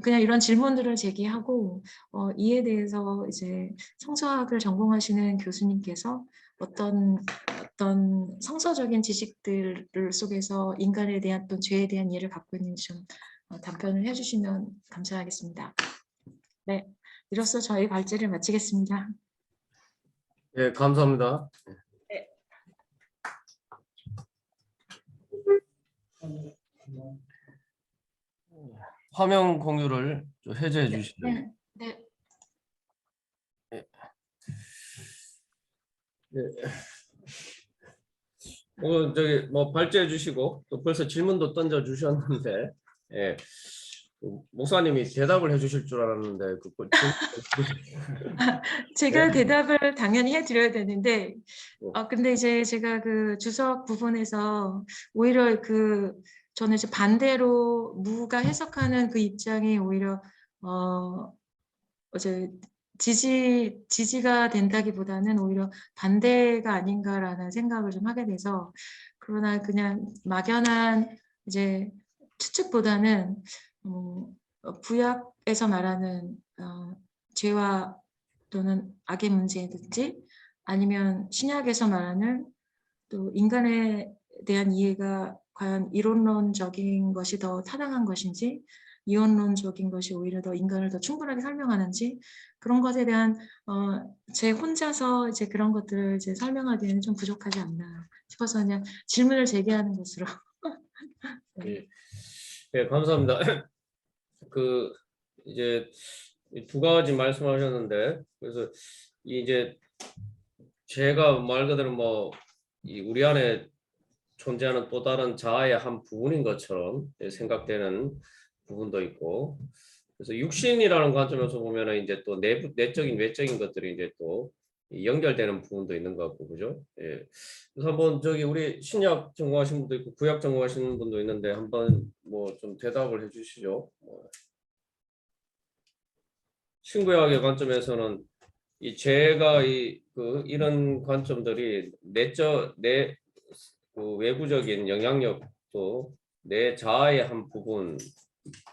[SPEAKER 1] 그냥 이런 질문들을 제기하고 이에 대해서 이제 성서학을 전공하시는 교수님께서 어떤 성서적인 지식들 속에서 인간에 대한 또 죄에 대한 이해를 갖고 있는지 좀 답변을 해주시면 감사하겠습니다. 네, 이로써 저희 발제를 마치겠습니다.
[SPEAKER 2] 예, 감사합니다.
[SPEAKER 1] 네.
[SPEAKER 2] 화면 공유를 좀 해제해 주시죠.
[SPEAKER 1] 네. 네.
[SPEAKER 2] 네. 네. 저기 뭐 발제해 주시고 또 벌써 질문도 던져 주셨는데, 예, 목사님이 대답을 해주실 줄 알았는데
[SPEAKER 1] 제가
[SPEAKER 2] 네.
[SPEAKER 1] 대답을 당연히 해드려야 되는데, 근데 이제 제가 그 주석 부분에서 오히려 저는 이제 반대로 무가 해석하는 그 입장이 오히려 이제 지지가 된다기보다는 오히려 반대가 아닌가라는 생각을 좀 하게 돼서 그러나 그냥 막연한 이제 추측보다는 구약에서 말하는 죄와 또는 악의 문제든지 아니면 신약에서 말하는 또 인간에 대한 이해가 과연 이론론적인 것이 더 타당한 것인지 이원론적인 것이 오히려 더 인간을 더 충분하게 설명하는지 그런 것에 대한 제 혼자서 이제 그런 것들을 이제 설명하기에는 좀 부족하지 않나 싶어서 그냥 질문을 제기하는 것으로.
[SPEAKER 2] 네. 네, 감사합니다. 그 이제 두 가지 말씀하셨는데, 그래서 이제 제가 말 그대로 뭐 우리 안에 존재하는 또 다른 자아의 한 부분인 것처럼 생각되는 부분도 있고, 그래서 육신이라는 관점에서 보면은 이제 또 내적인 외적인 것들이 이제 또 연결되는 부분도 있는 것 같고, 그죠? 예. 그래서 한번 저기 우리 신약 전공하신 분도 있고 구약 전공하시는 분도 있는데 한번 뭐 좀 대답을 해주시죠. 신구약의 관점에서는 이 죄가 이런 관점들이 그 외부적인 영향력도 내 자아의 한 부분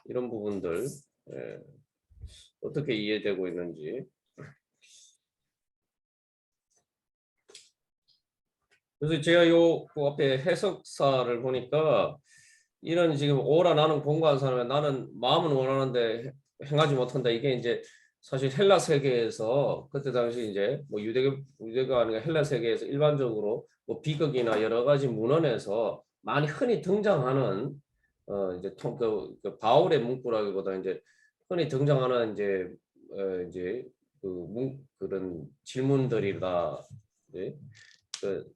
[SPEAKER 2] 이런 부분들 어떻게 이해되고 있는지. 그래서 제가 그 앞에 해석사를 보니까 이런 지금 오라 나는 공부한 사람이 나는 마음은 원하는데 행하지 못한다. 이게 이제 사실 헬라 세계에서 그때 당시 이제 뭐 유대가 아니라 헬라 세계에서 일반적으로 뭐 비극이나 여러 가지 문헌에서 많이 흔히 등장하는 이제 그 바울의 문구라기보다 이제 흔히 등장하는 이제 그런 질문들이다. 네? 그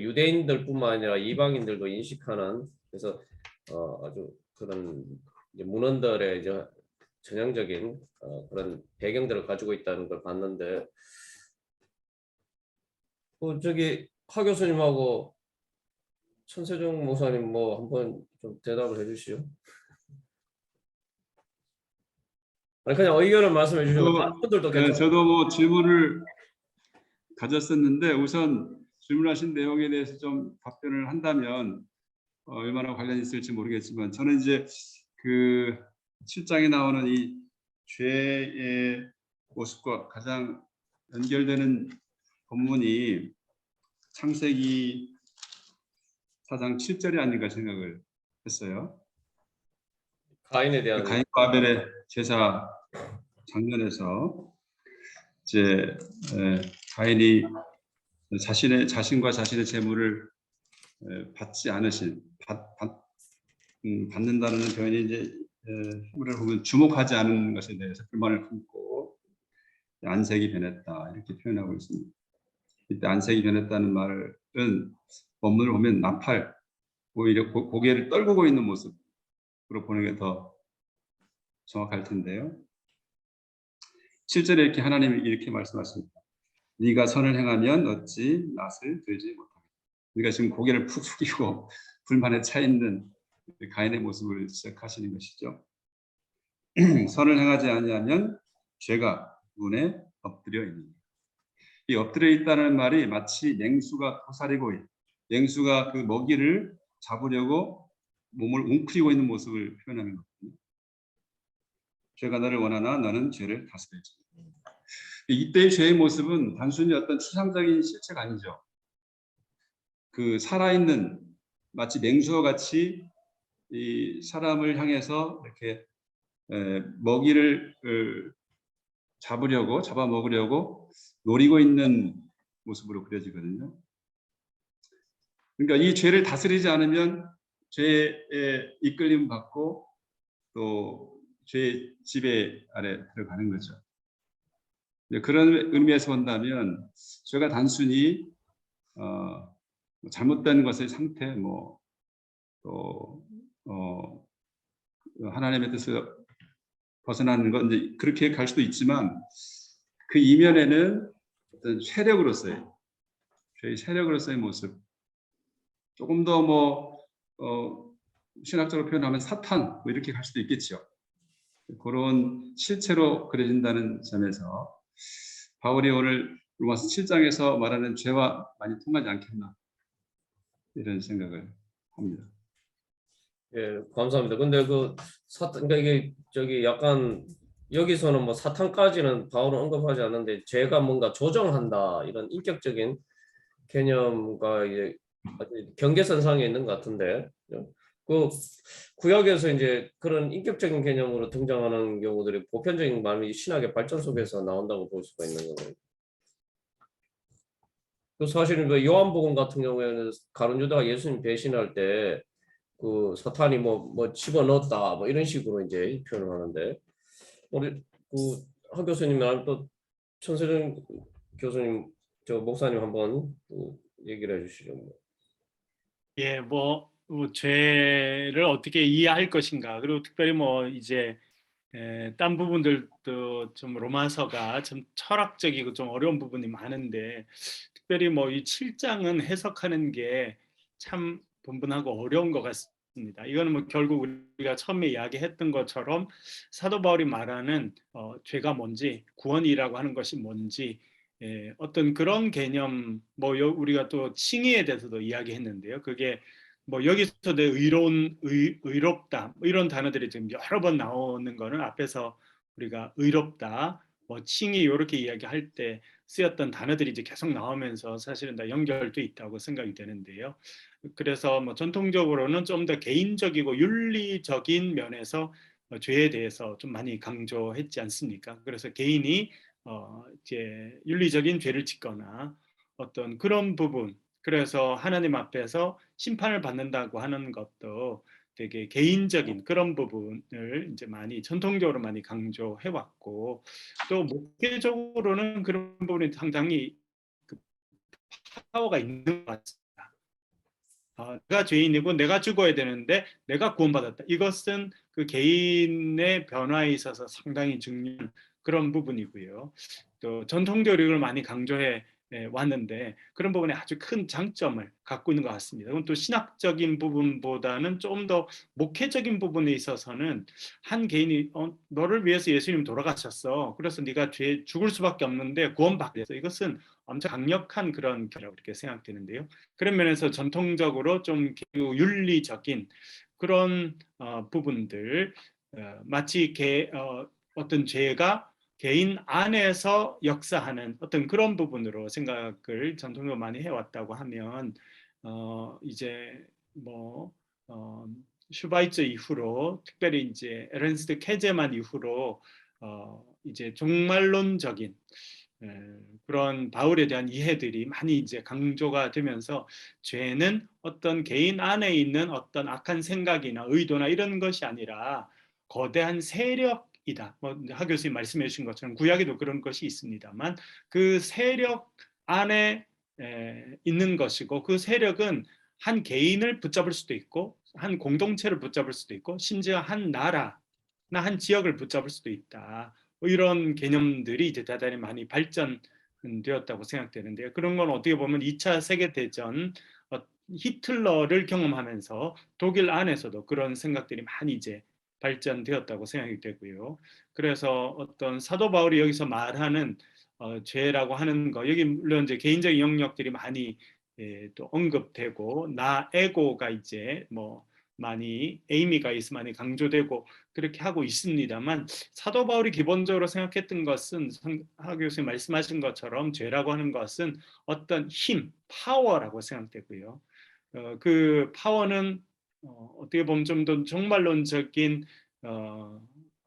[SPEAKER 2] 유대인들뿐만 아니라 이방인들도 인식하는 그래서 아주 그런 이제 문헌들의 이제 전형적인 그런 배경들을 가지고 있다는 걸 봤는데, 저기 하 교수님하고 천세종 목사님 뭐 한번 좀 대답을 해주시오. 아니 그냥 의견을 말씀해 주시고 다른 분들도 괜찮아요.
[SPEAKER 3] 저도 뭐 질문을 가졌었는데 우선 질문하신 내용에 대해서 좀 답변을 한다면 얼마나 관련이 있을지 모르겠지만 저는 이제 그 7장에 나오는 이 죄의 모습과 가장 연결되는 본문이 창세기 4장 7절이 아닌가 생각을 했어요.
[SPEAKER 2] 가인에 대한
[SPEAKER 3] 가인과 아벨의 제사 장면에서 이제 가인이 자신과 자신의 재물을 받지 않으신 받는다는 표현이 이제 우리를 보면 주목하지 않은 것에 대해서 불만을 품고 안색이 변했다 이렇게 표현하고 있습니다. 이때 안색이 변했다는 말은 원문을 보면 나팔 오히려 고개를 떨구고 있는 모습으로 보는 게 더 정확할 텐데요. 7절에 이렇게 하나님이 이렇게 말씀하십니다. 네가 선을 행하면 어찌 낯을 들지 못하겠다. 우리가 지금 고개를 푹 숙이고 불만에 차 있는 가인의 모습을 시작하시는 것이죠. 선을 행하지 아니하면 죄가 문에 엎드려 있는. 이 엎드려 있다는 말이 마치 맹수가 토사리고 맹수가 그 먹이를 잡으려고 몸을 웅크리고 있는 모습을 표현하는 거거든요. 죄가 너를 원하나 너는 죄를 다스리지. 이때의 죄의 모습은 단순히 어떤 추상적인 실체가 아니죠. 그 살아있는 마치 맹수와 같이 이 사람을 향해서 이렇게 먹이를 잡아먹으려고 노리고 있는 모습으로 그려지거든요. 그러니까 이 죄를 다스리지 않으면 죄에 이끌림 받고 또 죄의 지배 아래 들어가는 거죠. 그런 의미에서 본다면 죄가 단순히 잘못된 것의 상태, 또 하나님의 뜻을 벗어나는 건 이제 그렇게 갈 수도 있지만 그 이면에는 어떤 죄의 세력으로서의 모습, 조금 더 신학적으로 표현하면 사탄 이렇게 갈 수도 있겠죠. 그런 실체로 그려진다는 점에서 바울이 오늘 로마서 7장에서 말하는 죄와 많이 통하지 않겠나 이런 생각을 합니다.
[SPEAKER 2] 예, 감사합니다. 근데 그 사탄, 그러니까 이게 저기 약간 여기서는 뭐 사탄까지는 바울은 언급하지 않는데 죄가 뭔가 조정한다 이런 인격적인 개념과 이제 경계선상에 있는 것 같은데 그 구약에서 이제 그런 인격적인 개념으로 등장하는 경우들이 보편적인 말이 신학의 발전 속에서 나온다고 볼 수가 있는 거예요. 그 사실은 그 요한복음 같은 경우에는 가룟 유다가 예수님 배신할 때 그 사탄이 뭐 집어넣었다 뭐 이런 식으로 이제 표현을 하는데 우리 그 하 교수님이랑 또 천세정 교수님 저 목사님 한번 얘기를 해주시죠.
[SPEAKER 4] 예, 죄를 어떻게 이해할 것인가, 그리고 특별히 이제 딴 부분들도 좀 로마서가 좀 철학적이고 좀 어려운 부분이 많은데 특별히 이 7장은 해석하는 게 참 분분하고 어려운 것 같습니다. 이거는 결국 우리가 처음에 이야기했던 것처럼 사도 바울이 말하는 죄가 뭔지, 구원이라고 하는 것이 뭔지, 어떤 그런 개념, 우리가 또 칭의에 대해서도 이야기했는데요. 그게 여기서도 의롭다 이런 단어들이 지금 여러 번 나오는 거는 앞에서 우리가 의롭다, 칭의 이렇게 이야기할 때 쓰였던 단어들이 이제 계속 나오면서 사실은 다 연결돼 있다고 생각이 되는데요. 그래서 전통적으로는 좀 더 개인적이고 윤리적인 면에서 죄에 대해서 좀 많이 강조했지 않습니까? 그래서 개인이 이제 윤리적인 죄를 짓거나 어떤 그런 부분, 그래서 하나님 앞에서 심판을 받는다고 하는 것도 되게 개인적인 그런 부분을 이제 많이 전통적으로 많이 강조해 왔고, 또 목회적으로는 그런 부분이 상당히 파워가 있는 것 같습니다. 내가 죄인이고 내가 죽어야 되는데 내가 구원받았다. 이것은 그 개인의 변화에 있어서 상당히 중요한 그런 부분이고요. 또 전통적으로 이걸 많이 강조해 왔는데 그런 부분에 아주 큰 장점을 갖고 있는 것 같습니다. 그건 또 신학적인 부분보다는 좀 더 목회적인 부분에 있어서는 한 개인이 너를 위해서 예수님 돌아가셨어. 그래서 네가 죽을 수밖에 없는데 구원받겠어. 이것은 엄청 강력한 그런 결이라고 이렇게 생각되는데요. 그런 면에서 전통적으로 좀 윤리적인 그런 부분들 마치 어떤 죄가 개인 안에서 역사하는 어떤 그런 부분으로 생각을 전통적으로 많이 해왔다고 하면 이제 뭐 슈바이처 이후로 특별히 이제 에른스트 케제만 이후로 이제 종말론적인 그런 바울에 대한 이해들이 많이 이제 강조가 되면서 죄는 어떤 개인 안에 있는 어떤 악한 생각이나 의도나 이런 것이 아니라 거대한 세력이다. 하 교수님 말씀해 주신 것처럼 구약에도 그런 것이 있습니다만 그 세력 안에 있는 것이고 그 세력은 한 개인을 붙잡을 수도 있고 한 공동체를 붙잡을 수도 있고 심지어 한 나라나 한 지역을 붙잡을 수도 있다. 이런 개념들이 이제 대단히 많이 발전되었다고 생각되는데요. 그런 건 어떻게 보면 2차 세계대전 히틀러를 경험하면서 독일 안에서도 그런 생각들이 많이 이제 발전되었다고 생각이 되고요. 그래서 어떤 사도 바울이 여기서 말하는 죄라고 하는 거 여기 물론 이제 개인적인 영역들이 많이 또 언급되고 나 에고가 이제 뭐 많이 에이미가 있어 많이 강조되고 그렇게 하고 있습니다만 사도 바울이 기본적으로 생각했던 것은 하 교수님 말씀하신 것처럼 죄라고 하는 것은 어떤 힘, 파워라고 생각되고요. 그 파워는 어떻게 보면 좀 더 종말론적인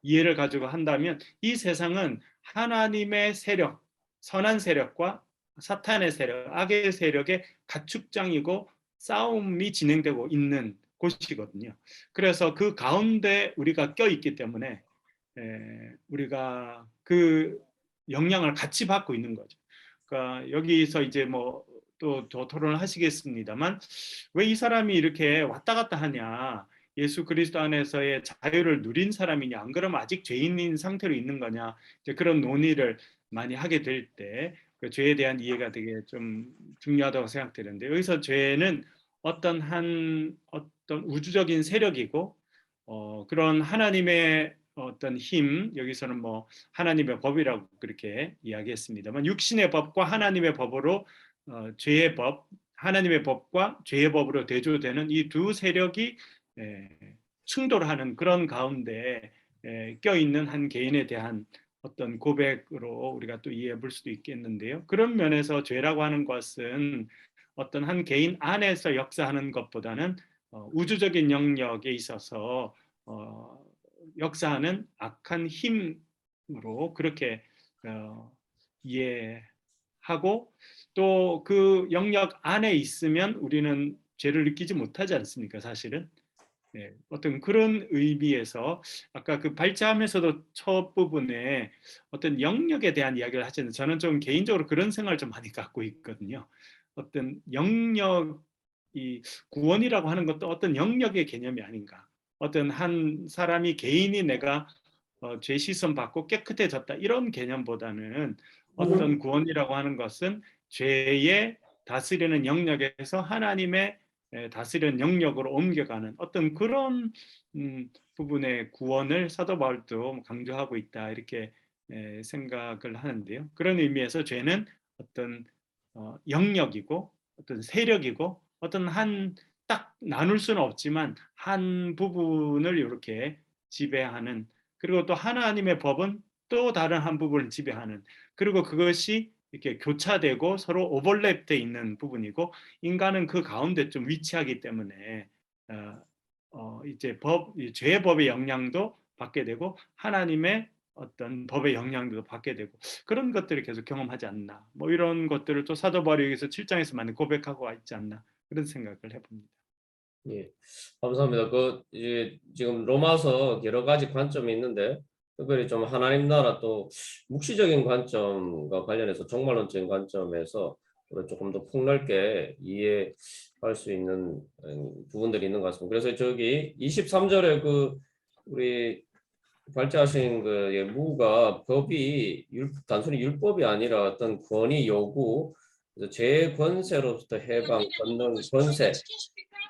[SPEAKER 4] 이해를 가지고 한다면 이 세상은 하나님의 세력, 선한 세력과 사탄의 세력, 악의 세력의 가축장이고 싸움이 진행되고 있는 곳이거든요. 그래서 그 가운데 우리가 껴있기 때문에 우리가 그 영향을 같이 받고 있는 거죠. 그러니까 여기서 이제 뭐 또 토론을 하시겠습니다만 왜 이 사람이 이렇게 왔다 갔다 하냐? 예수 그리스도 안에서의 자유를 누린 사람이냐? 안 그러면 아직 죄인인 상태로 있는 거냐? 이제 그런 논의를 많이 하게 될 때 그 죄에 대한 이해가 되게 좀 중요하다고 생각되는데 여기서 죄는 어떤 우주적인 세력이고 그런 하나님의 어떤 힘 여기서는 뭐 하나님의 법이라고 그렇게 이야기했습니다만 육신의 법과 하나님의 법으로 죄의 법 하나님의 법과 죄의 법으로 대조되는 이 두 세력이 충돌하는 그런 가운데 껴있는 한 개인에 대한 어떤 고백으로 우리가 또 이해해 볼 수도 있겠는데요. 그런 면에서 죄라고 하는 것은 어떤 한 개인 안에서 역사하는 것보다는 우주적인 영역에 있어서 역사하는 악한 힘으로 그렇게 이해하고 또 그 영역 안에 있으면 우리는 죄를 느끼지 못하지 않습니까? 사실은 어떤 그런 의미에서 아까 그 발자하면서도 첫 부분에 어떤 영역에 대한 이야기를 하시는데 저는 좀 개인적으로 그런 생각을 좀 많이 갖고 있거든요. 어떤 영역 이 구원이라고 하는 것도 어떤 영역의 개념이 아닌가. 어떤 한 사람이 개인이 내가 죄 시선 받고 깨끗해졌다 이런 개념보다는 어떤 구원이라고 하는 것은 죄의 다스리는 영역에서 하나님의 다스리는 영역으로 옮겨가는 어떤 그런 부분의 구원을 사도 바울도 강조하고 있다 이렇게 생각을 하는데요. 그런 의미에서 죄는 어떤 영역이고 어떤 세력이고 어떤 한 딱 나눌 수는 없지만 한 부분을 이렇게 지배하는 그리고 또 하나님의 법은 또 다른 한 부분을 지배하는 그리고 그것이 이렇게 교차되고 서로 오버랩돼 있는 부분이고 인간은 그 가운데 좀 위치하기 때문에 이제 죄의 법의 영향도 받게 되고 하나님의 어떤 법의 영향도 받게 되고 그런 것들을 계속 경험하지 않나 뭐 이런 것들을 또 사도 바울이 여기서 7장에서 많이 고백하고 있지 않나 그런 생각을 해봅니다.
[SPEAKER 2] 예, 감사합니다. 이제 지금 로마서 여러 가지 관점이 있는데 특별히 좀 하나님 나라 또 묵시적인 관점과 관련해서 종말론적인 관점에서 조금 더 폭넓게 이해할 수 있는 부분들이 있는 것 같습니다. 그래서 저기 23절에 그 우리 발제하신 그 무가 법이 단순히 율법이 아니라 어떤 권위 요구, 그래서 제 권세로부터 해방, 권능, 권세.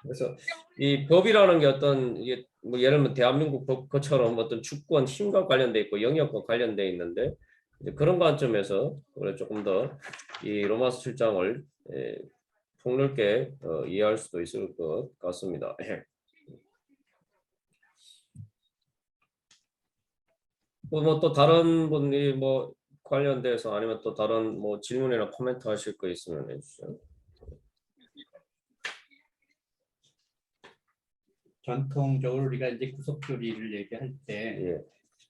[SPEAKER 2] 그래서 이 법이라는 게 어떤 이게 뭐 예를 들면 대한민국 법 것처럼 어떤 주권, 힘과 관련돼 있고 영역과 관련돼 있는데 이제 그런 관점에서 조금 더 이 로마서 7장을 폭넓게 이해할 수도 있을 것 같습니다. 뭐 또 다른 분이 뭐 관련돼서 아니면 또 다른 뭐 질문이나 코멘트 하실 거 있으면 해주세요.
[SPEAKER 5] 전통적으로 우리가 이제 구속조리를 얘기할 때
[SPEAKER 2] 예.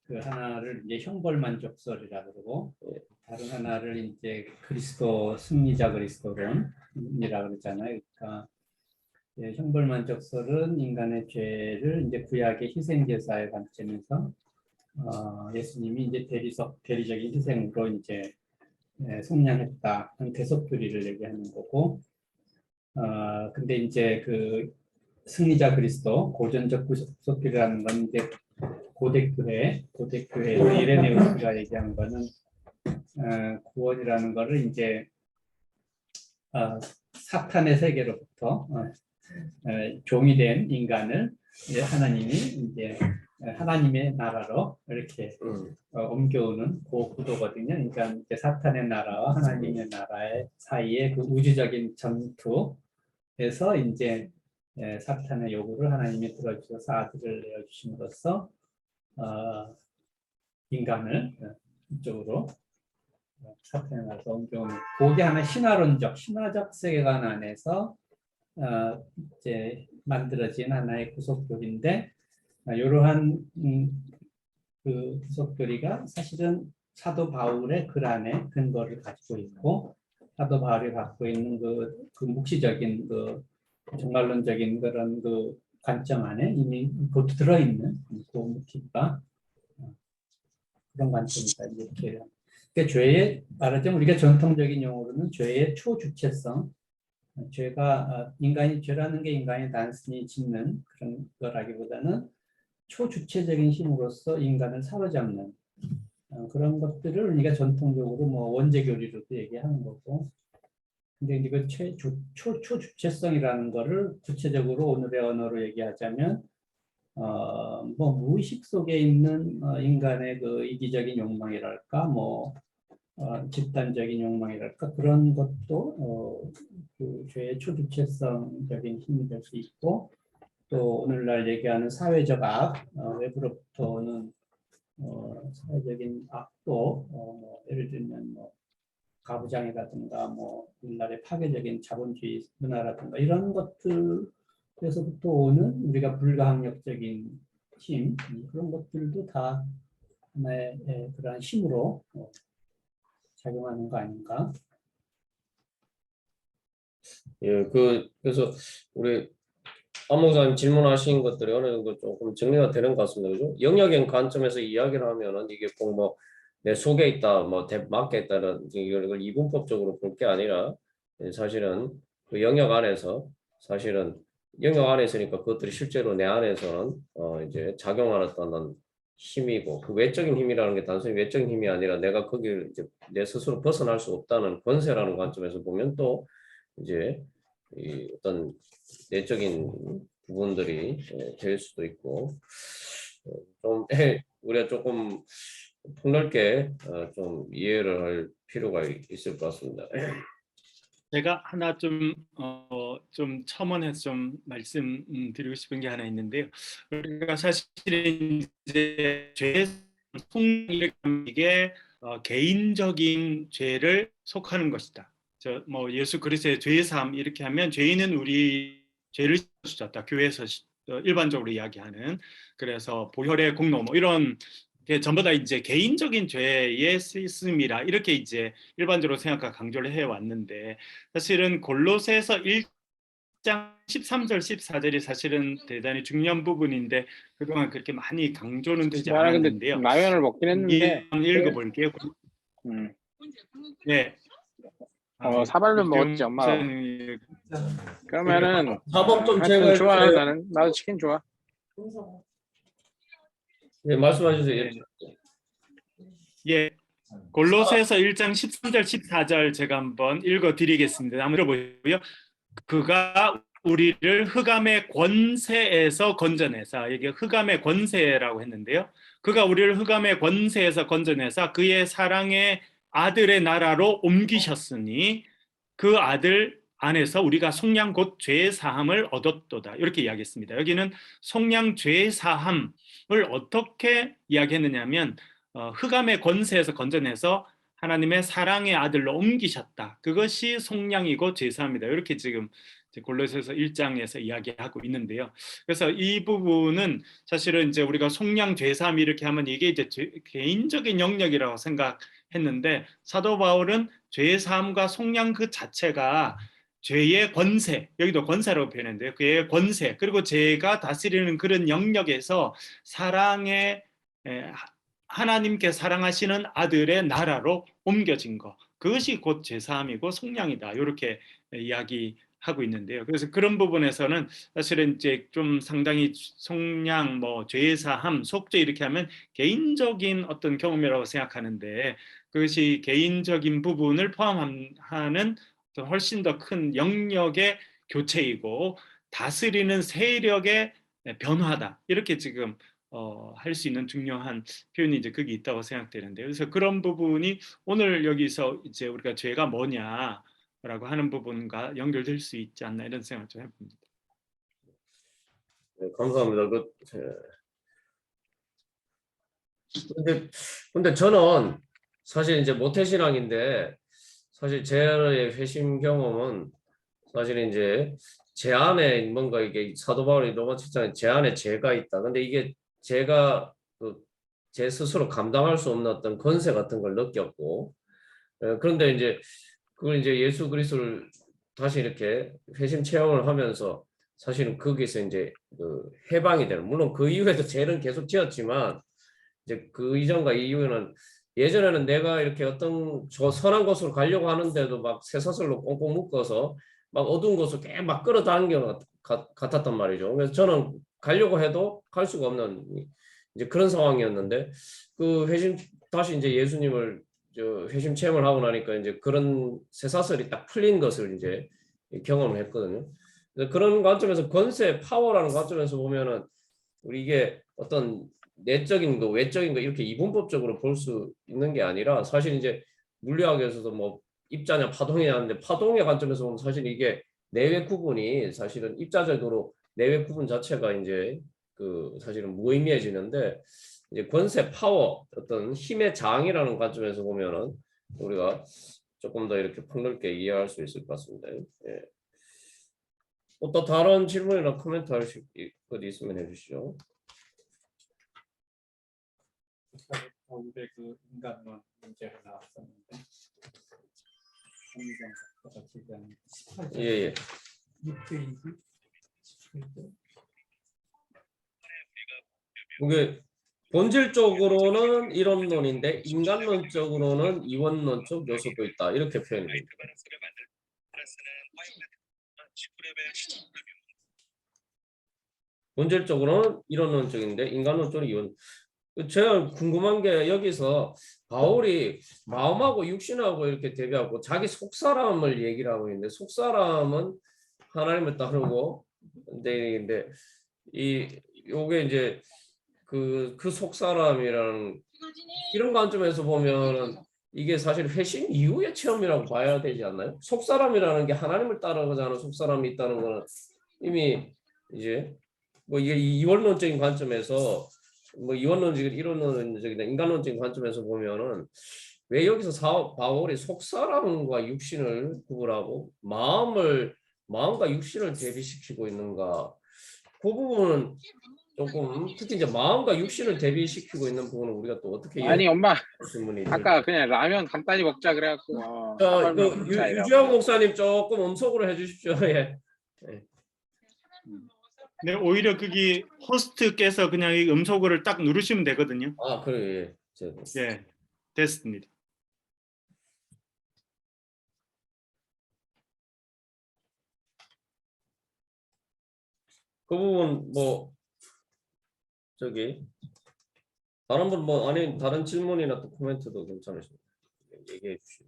[SPEAKER 5] 그 하나를 이제 형벌만족설이라 그러고
[SPEAKER 2] 예.
[SPEAKER 5] 다른 하나를 이제 그리스도 승리자 그리스도론이라 그러잖아요. 그러니까 형벌만족설은 인간의 죄를 이제 구약의 희생제사의 관점에서 예수님이 이제 대리적인 희생으로 이제 속량했다 하는 대속조리를 얘기하는 거고, 근데 이제 그 승리자 그리스도 고전적 구속조리라는 건 이제 고대교회에서 이레네우스가 얘기한 거는 구원이라는 거를 이제 사탄의 세계로부터 종이 된 인간을 하나님이 이제 하나님의 나라로 이렇게 옮겨오는 그 구도거든요. 그러니까 이제 사탄의 나라와 하나님의 나라의 사이에 그 우주적인 전투에서 이제 사탄의 요구를 하나님이 들어주셔서 아들을 내어주심으로써 인간을 이쪽으로 사탄의 나라로 옮겨오는 그게 하나 신화적 세계관 안에서 이제 만들어진 하나의 구속교리인데 이러한 그 구속교리가 사실은 사도 바울의 글 안에 근거를 가지고 있고 사도 바울이 갖고 있는 그 묵시적인 그 종말론적인 그런 그 관점 안에 이미 곧 들어있는 그 모티브가 그런 관점이다 이렇게. 그러니까 죄의 말하자면 우리가 전통적인 용어로는 죄의 초주체성, 죄가 인간이 죄라는 게 인간이 단순히 짓는 그런 거라기보다는 초주체적인 힘으로써 인간을 사로잡는 그런 것들을 우리가 전통적으로 뭐 원죄교리로도 얘기하는 거고. 근데 이거 초주체성이라는 거를 구체적으로 오늘의 언어로 얘기하자면 뭐 무의식 속에 있는 인간의 그 이기적인 욕망이랄까 뭐 집단적인 욕망이랄까 그런 것도 그 죄의 초주체성적인 힘이 될 수 있고 또 오늘날 얘기하는 사회적 악 외부로부터 오는 사회적인 악도 뭐 예를 들면 뭐 가부장이라든가 뭐 오늘날의 파괴적인 자본주의 문화라든가 이런 것들에서부터 오는 우리가 불가항력적인 힘 그런 것들도 다 하나의 그러한 힘으로 작용하는 거 아닌가?
[SPEAKER 2] 예, 그래서 우리 안 목사님 질문하신 것들이 어느 정도 조금 정리가 되는 것 같습니다. 그죠? 영역의 관점에서 이야기를 하면은 이게 꼭 뭐 내 속에 있다, 뭐 맞게 있다는 이걸 이분법적으로 볼 게 아니라 사실은 그 영역 안에서 사실은 영역 안에 있으니까 그것들이 실제로 내 안에서는 이제 작용하는 힘이고 그 외적인 힘이라는 게 단순히 외적인 힘이 아니라 내가 거기를 이제 내 스스로 벗어날 수 없다는 권세라는 관점에서 보면 또 이제 이 어떤 내적인 부분들이 될 수도 있고 좀 우리가 조금 폭넓게 좀 이해를 할 필요가 있을 것 같습니다.
[SPEAKER 4] 제가 하나 좀 첨언해서 좀 말씀드리고 싶은 게 하나 있는데요. 우리가 사실은 이제 죄의 이게 개인적인 죄를 속하는 것이다. 뭐 예수 그리스도의 죄의 삶 이렇게 하면 죄인은 우리 죄를 졌다. 교회에서 일반적으로 이야기하는 그래서 보혈의 공로 뭐 이런 게 전부 다 이제 개인적인 죄의 쓰임이라 이렇게 이제 일반적으로 생각하고 강조를 해왔는데 사실은 골로새서 1장 13절 14절이 사실은 대단히 중요한 부분인데 그동안 그렇게 많이 강조는 되지 않았는데요.
[SPEAKER 6] 라면을 먹긴 했는데
[SPEAKER 4] 읽어볼게요. 네.
[SPEAKER 6] 사발면 먹었지 엄마가.
[SPEAKER 4] 목사님,
[SPEAKER 6] 그러면은
[SPEAKER 2] 사법 좀
[SPEAKER 6] 하여튼 좋아.
[SPEAKER 2] 제거해주세요.
[SPEAKER 6] 나도 치킨 좋아.
[SPEAKER 2] 네, 말씀하세요.
[SPEAKER 4] 예, 골로새서 1장 13절 14절 제가 한번 읽어드리겠습니다. 한번 들어보시고요. 그가 우리를 흑암의 권세에서 건져내사, 이게 흑암의 권세라고 했는데요. 그가 우리를 흑암의 권세에서 건져내사 그의 사랑의 아들의 나라로 옮기셨으니 그 아들 안에서 우리가 속량 곧 죄 사함을 얻었도다. 이렇게 이야기했습니다. 여기는 속량 죄 사함을 어떻게 이야기했느냐면 흑암의 권세에서 건져내서 하나님의 사랑의 아들로 옮기셨다. 그것이 속량이고 죄 사함이다. 이렇게 지금 골로새서 1장에서 이야기하고 있는데요. 그래서 이 부분은 사실은 이제 우리가 속량 죄 사함 이렇게 하면 이게 이제 개인적인 영역이라고 생각했는데 사도 바울은 죄 사함과 속량 그 자체가 죄의 권세, 여기도 권세라고 표현했는데요. 그의 권세, 그리고 죄가 다스리는 그런 영역에서 사랑의 하나님께 사랑하시는 아들의 나라로 옮겨진 것, 그것이 곧 죄사함이고 속량이다. 이렇게 이야기하고 있는데요. 그래서 그런 부분에서는 사실은 이제 좀 상당히 속량, 뭐 죄사함, 속죄 이렇게 하면 개인적인 어떤 경험이라고 생각하는데 그것이 개인적인 부분을 포함하는 훨씬 더 큰 영역의 교체이고 다스리는 세력의 변화다. 이렇게 지금 할 수 있는 중요한 표현이 이제 거기 있다고 생각되는데요. 그래서 그런 부분이 오늘 여기서 이제 우리가 죄가 뭐냐라고 하는 부분과 연결될 수 있지 않나 이런 생각을 좀 해봅니다.
[SPEAKER 2] 네, 감사합니다. 근데 저는 사실 이제 모태신앙인데 사실 제 회심 경험은 사실 이제 제 안에 뭔가 이게 사도 바울이 로마 7장에 제 안에 죄가 있다. 근데 이게 제가 제 스스로 감당할 수 없는 어떤 권세 같은 걸 느꼈고, 그런데 이제 그걸 이제 예수 그리스도를 다시 이렇게 회심 체험을 하면서 사실은 거기서 이제 그 해방이 되는, 물론 그 이후에도 죄는 계속 지었지만 이제 그 이전과 이후에는 예전에는 내가 이렇게 어떤 저 선한 곳으로 가려고 하는데도 막 쇠사슬로 꽁꽁 묶어서 막 어두운 곳으로 막 끌어당겨 같았단 말이죠. 그래서 저는 가려고 해도 갈 수가 없는 이제 그런 상황이었는데 그 회심 다시 이제 예수님을 회심 체험을 하고 나니까 이제 그런 쇠사슬이 딱 풀린 것을 이제 경험을 했거든요. 그래서 그런 관점에서 권세, 파워라는 관점에서 보면은 우리 이게 어떤 내적인 거, 외적인 거 이렇게 이분법적으로 볼 수 있는 게 아니라 사실 이제 물리학에서도 뭐 입자냐 파동이냐 하는데 파동의 관점에서 보면 사실 이게 내외 구분이 사실은 입자적으로 내외 구분 자체가 이제 그 사실은 무의미해지는데 이제 권세, 파워, 어떤 힘의 장이라는 관점에서 보면은 우리가 조금 더 이렇게 폭넓게 이해할 수 있을 것 같습니다. 예. 또 다른 질문이나 코멘트 하실 것 있으면 해주시죠.
[SPEAKER 5] 바울의 그 인간론 문제가 나왔었는데
[SPEAKER 2] 예.
[SPEAKER 5] 6페이지 17절.
[SPEAKER 2] 이게 본질적으로는 이론론인데 인간론적으로는 이원론적 요소도 있다. 이렇게 표현합니다. 본질적으로는 이론론적인데 인간론적으로 이원. 제가 궁금한 게 여기서 바울이 마음하고 육신하고 이렇게 대비하고 자기 속사람을 얘기를 하고 있는데 속사람은 하나님을 따르고 근데 요게 이제 그 속사람이라는 이런 관점에서 보면 이게 사실 회심 이후의 체험이라고 봐야 되지 않나요? 속사람이라는 게 하나님을 따르고자 하는 속사람이 있다는 거는 이미 이제 뭐 이게 이원론적인 관점에서 뭐 이원론적인 이론론적이나 인간론적인 관점에서 보면은 왜 여기서 바울이 속사람과 육신을 구분하고 마음과 육신을 대비시키고 있는가? 그 부분은 조금 특히 이제 마음과 육신을 대비시키고 있는 부분은 우리가 또 어떻게
[SPEAKER 6] 아니 엄마
[SPEAKER 2] 질문이
[SPEAKER 6] 아까 그냥 라면 간단히 먹자 그래갖고 사발면 먹자 이러고.
[SPEAKER 2] 유지영 목사님 조금 음속으로 해주십시오. 예.
[SPEAKER 4] 네, 오히려 거기 호스트께서 그냥 이 음소거를 딱 누르시면 되거든요.
[SPEAKER 2] 아 그래 예.
[SPEAKER 4] 예, 됐습니다.
[SPEAKER 2] 그 부분 뭐 저기 다른 분 뭐 아니 다른 질문이나 또 코멘트도 괜찮으십니다. 얘기해 주시죠.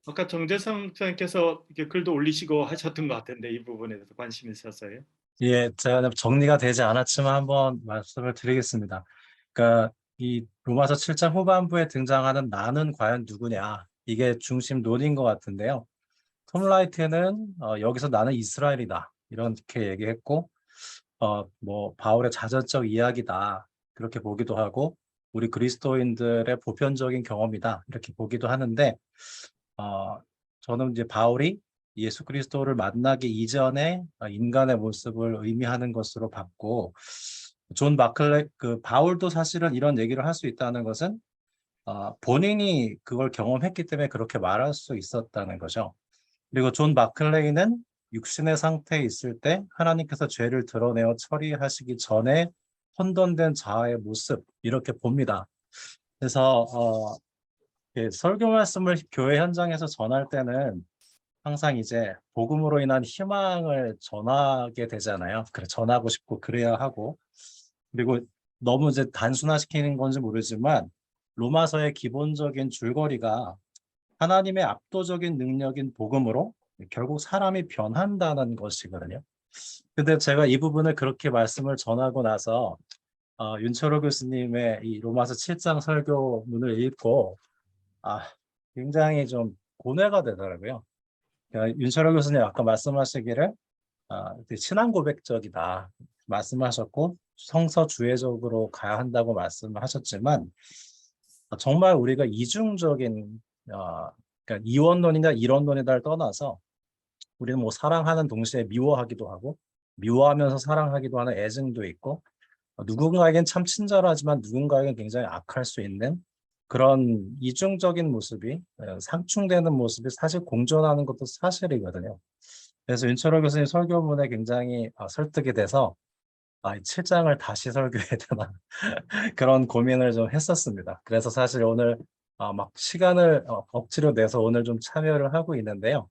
[SPEAKER 4] 아까 정재성 선생님께서 이렇게 글도 올리시고 하셨던 것 같은데 이 부분에 대해서 관심 있었어요.
[SPEAKER 7] 예, 제가 정리가 되지 않았지만 한번 말씀을 드리겠습니다. 그러니까 이 로마서 7장 후반부에 등장하는 나는 과연 누구냐, 이게 중심 논인 것 같은데요. 톰 라이트는 여기서 나는 이스라엘이다 이렇게 얘기했고, 뭐 바울의 자전적 이야기다 그렇게 보기도 하고, 우리 그리스도인들의 보편적인 경험이다 이렇게 보기도 하는데, 저는 이제 바울이 예수 그리스도를 만나기 이전에 인간의 모습을 의미하는 것으로 봤고, 존 마클레 그 바울도 사실은 이런 얘기를 할 수 있다는 것은 본인이 그걸 경험했기 때문에 그렇게 말할 수 있었다는 거죠. 그리고 존 마클레이는 육신의 상태에 있을 때 하나님께서 죄를 드러내어 처리하시기 전에 혼돈된 자아의 모습 이렇게 봅니다. 그래서 설교 말씀을 교회 현장에서 전할 때는 항상 이제 복음으로 인한 희망을 전하게 되잖아요. 그래 전하고 싶고 그래야 하고, 그리고 너무 이제 단순화시키는 건지 모르지만 로마서의 기본적인 줄거리가 하나님의 압도적인 능력인 복음으로 결국 사람이 변한다는 것이거든요. 근데 제가 이 부분을 그렇게 말씀을 전하고 나서 윤철호 교수님의 이 로마서 7장 설교문을 읽고 굉장히 좀 고뇌가 되더라고요. 그러니까 윤철호 교수님 아까 말씀하시기를 되게 친한 고백적이다 말씀하셨고, 성서 주의적으로 가야 한다고 말씀하셨지만, 정말 우리가 이중적인 그러니까 이원론이나 이론론이다를 떠나서 우리는 뭐 사랑하는 동시에 미워하기도 하고, 미워하면서 사랑하기도 하는 애증도 있고, 누군가에겐 참 친절하지만 누군가에겐 굉장히 악할 수 있는 그런 이중적인 모습이, 상충되는 모습이 사실 공존하는 것도 사실이거든요. 그래서 윤철호 교수님 설교문에 굉장히 설득이 돼서 이 7장을 다시 설교해야 되나 그런 고민을 좀 했었습니다. 그래서 사실 오늘 막 시간을 억지로 내서 오늘 좀 참여를 하고 있는데요.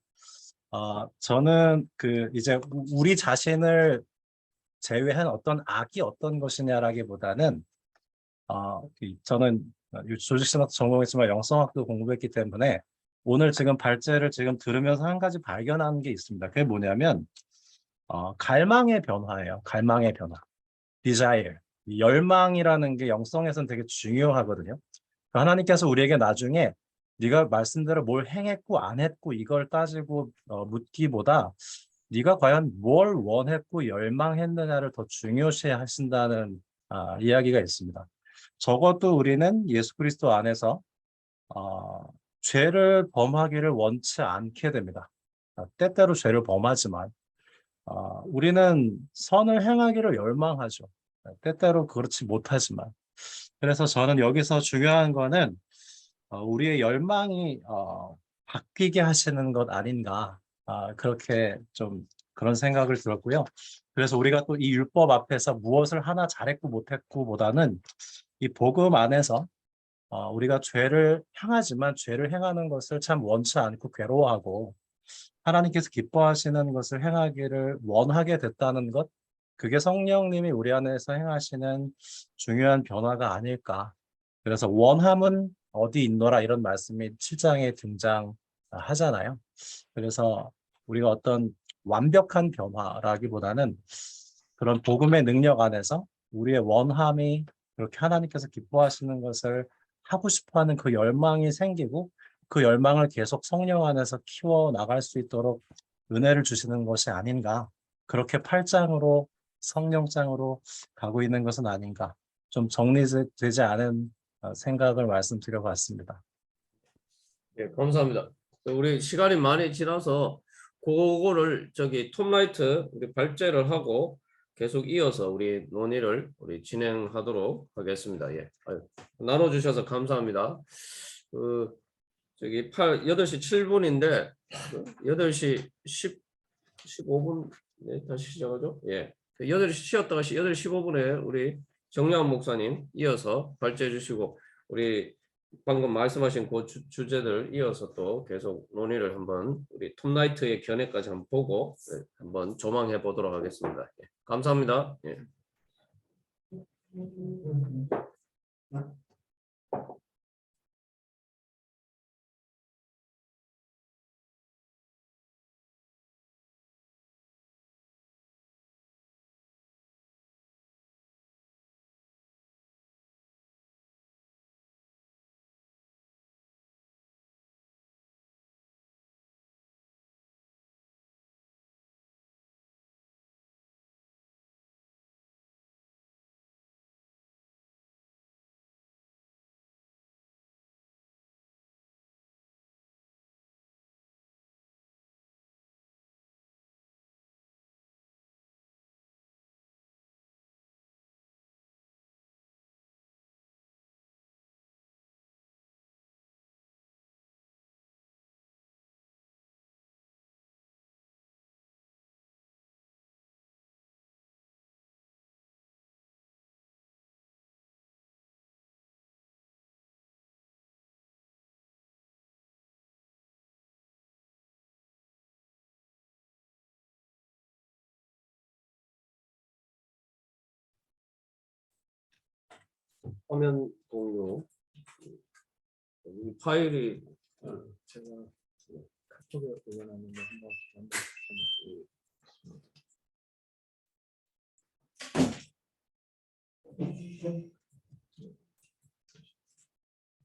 [SPEAKER 7] 저는 그 이제 우리 자신을 제외한 어떤 악이 어떤 것이냐라기보다는 저는 조직신학도 전공했지만 영성학도 공부했기 때문에 오늘 지금 발제를 지금 들으면서 한 가지 발견한 게 있습니다. 그게 뭐냐면 갈망의 변화예요. 갈망의 변화. desire. 이 열망이라는 게 영성에서는 되게 중요하거든요. 하나님께서 우리에게 나중에 네가 말씀대로 뭘 행했고 안 했고 이걸 따지고 묻기보다 네가 과연 뭘 원했고 열망했느냐를 더 중요시 하신다는 이야기가 있습니다. 적어도 우리는 예수 그리스도 안에서 죄를 범하기를 원치 않게 됩니다. 때때로 죄를 범하지만 우리는 선을 행하기를 열망하죠. 때때로 그렇지 못하지만. 그래서 저는 여기서 중요한 거는 우리의 열망이 바뀌게 하시는 것 아닌가, 그렇게 좀 그런 생각을 들었고요. 그래서 우리가 또 이 율법 앞에서 무엇을 하나 잘했고 못했고 보다는 이 복음 안에서 우리가 죄를 향하지만 죄를 행하는 것을 참 원치 않고 괴로워하고 하나님께서 기뻐하시는 것을 행하기를 원하게 됐다는 것, 그게 성령님이 우리 안에서 행하시는 중요한 변화가 아닐까. 그래서 원함은 어디 있노라 이런 말씀이 7장에 등장하잖아요. 그래서 우리가 어떤 완벽한 변화라기보다는 그런 복음의 능력 안에서 우리의 원함이 그렇게 하나님께서 기뻐하시는 것을 하고 싶어하는 그 열망이 생기고, 그 열망을 계속 성령 안에서 키워 나갈 수 있도록 은혜를 주시는 것이 아닌가. 그렇게 8장으로 성령장으로 가고 있는 것은 아닌가. 좀 정리되지 않은 생각을 말씀드려 봤습니다.
[SPEAKER 2] 예, 감사합니다. 우리 시간이 많이 지나서 그거를 톰 라이트 우리 발제를 하고 계속 이어서 우리 논의를 진행하도록 하겠습니다. 예, 나눠주셔서 감사합니다. 8시 7분인데 8시 15분 다시 시작하죠. 예, 8시 쉬었다가 8시 15분에 우리 정량 목사님 이어서 발제해 주시고 우리 방금 말씀하신 그 주제들 이어서 또 계속 논의를 한번 우리 톱라이트의 견해까지 한번 보고 한번 조망해 보도록 하겠습니다. 예, 감사합니다. 예. 화면 공유. 이 파일이
[SPEAKER 5] 제가 카톡에 올려놨는데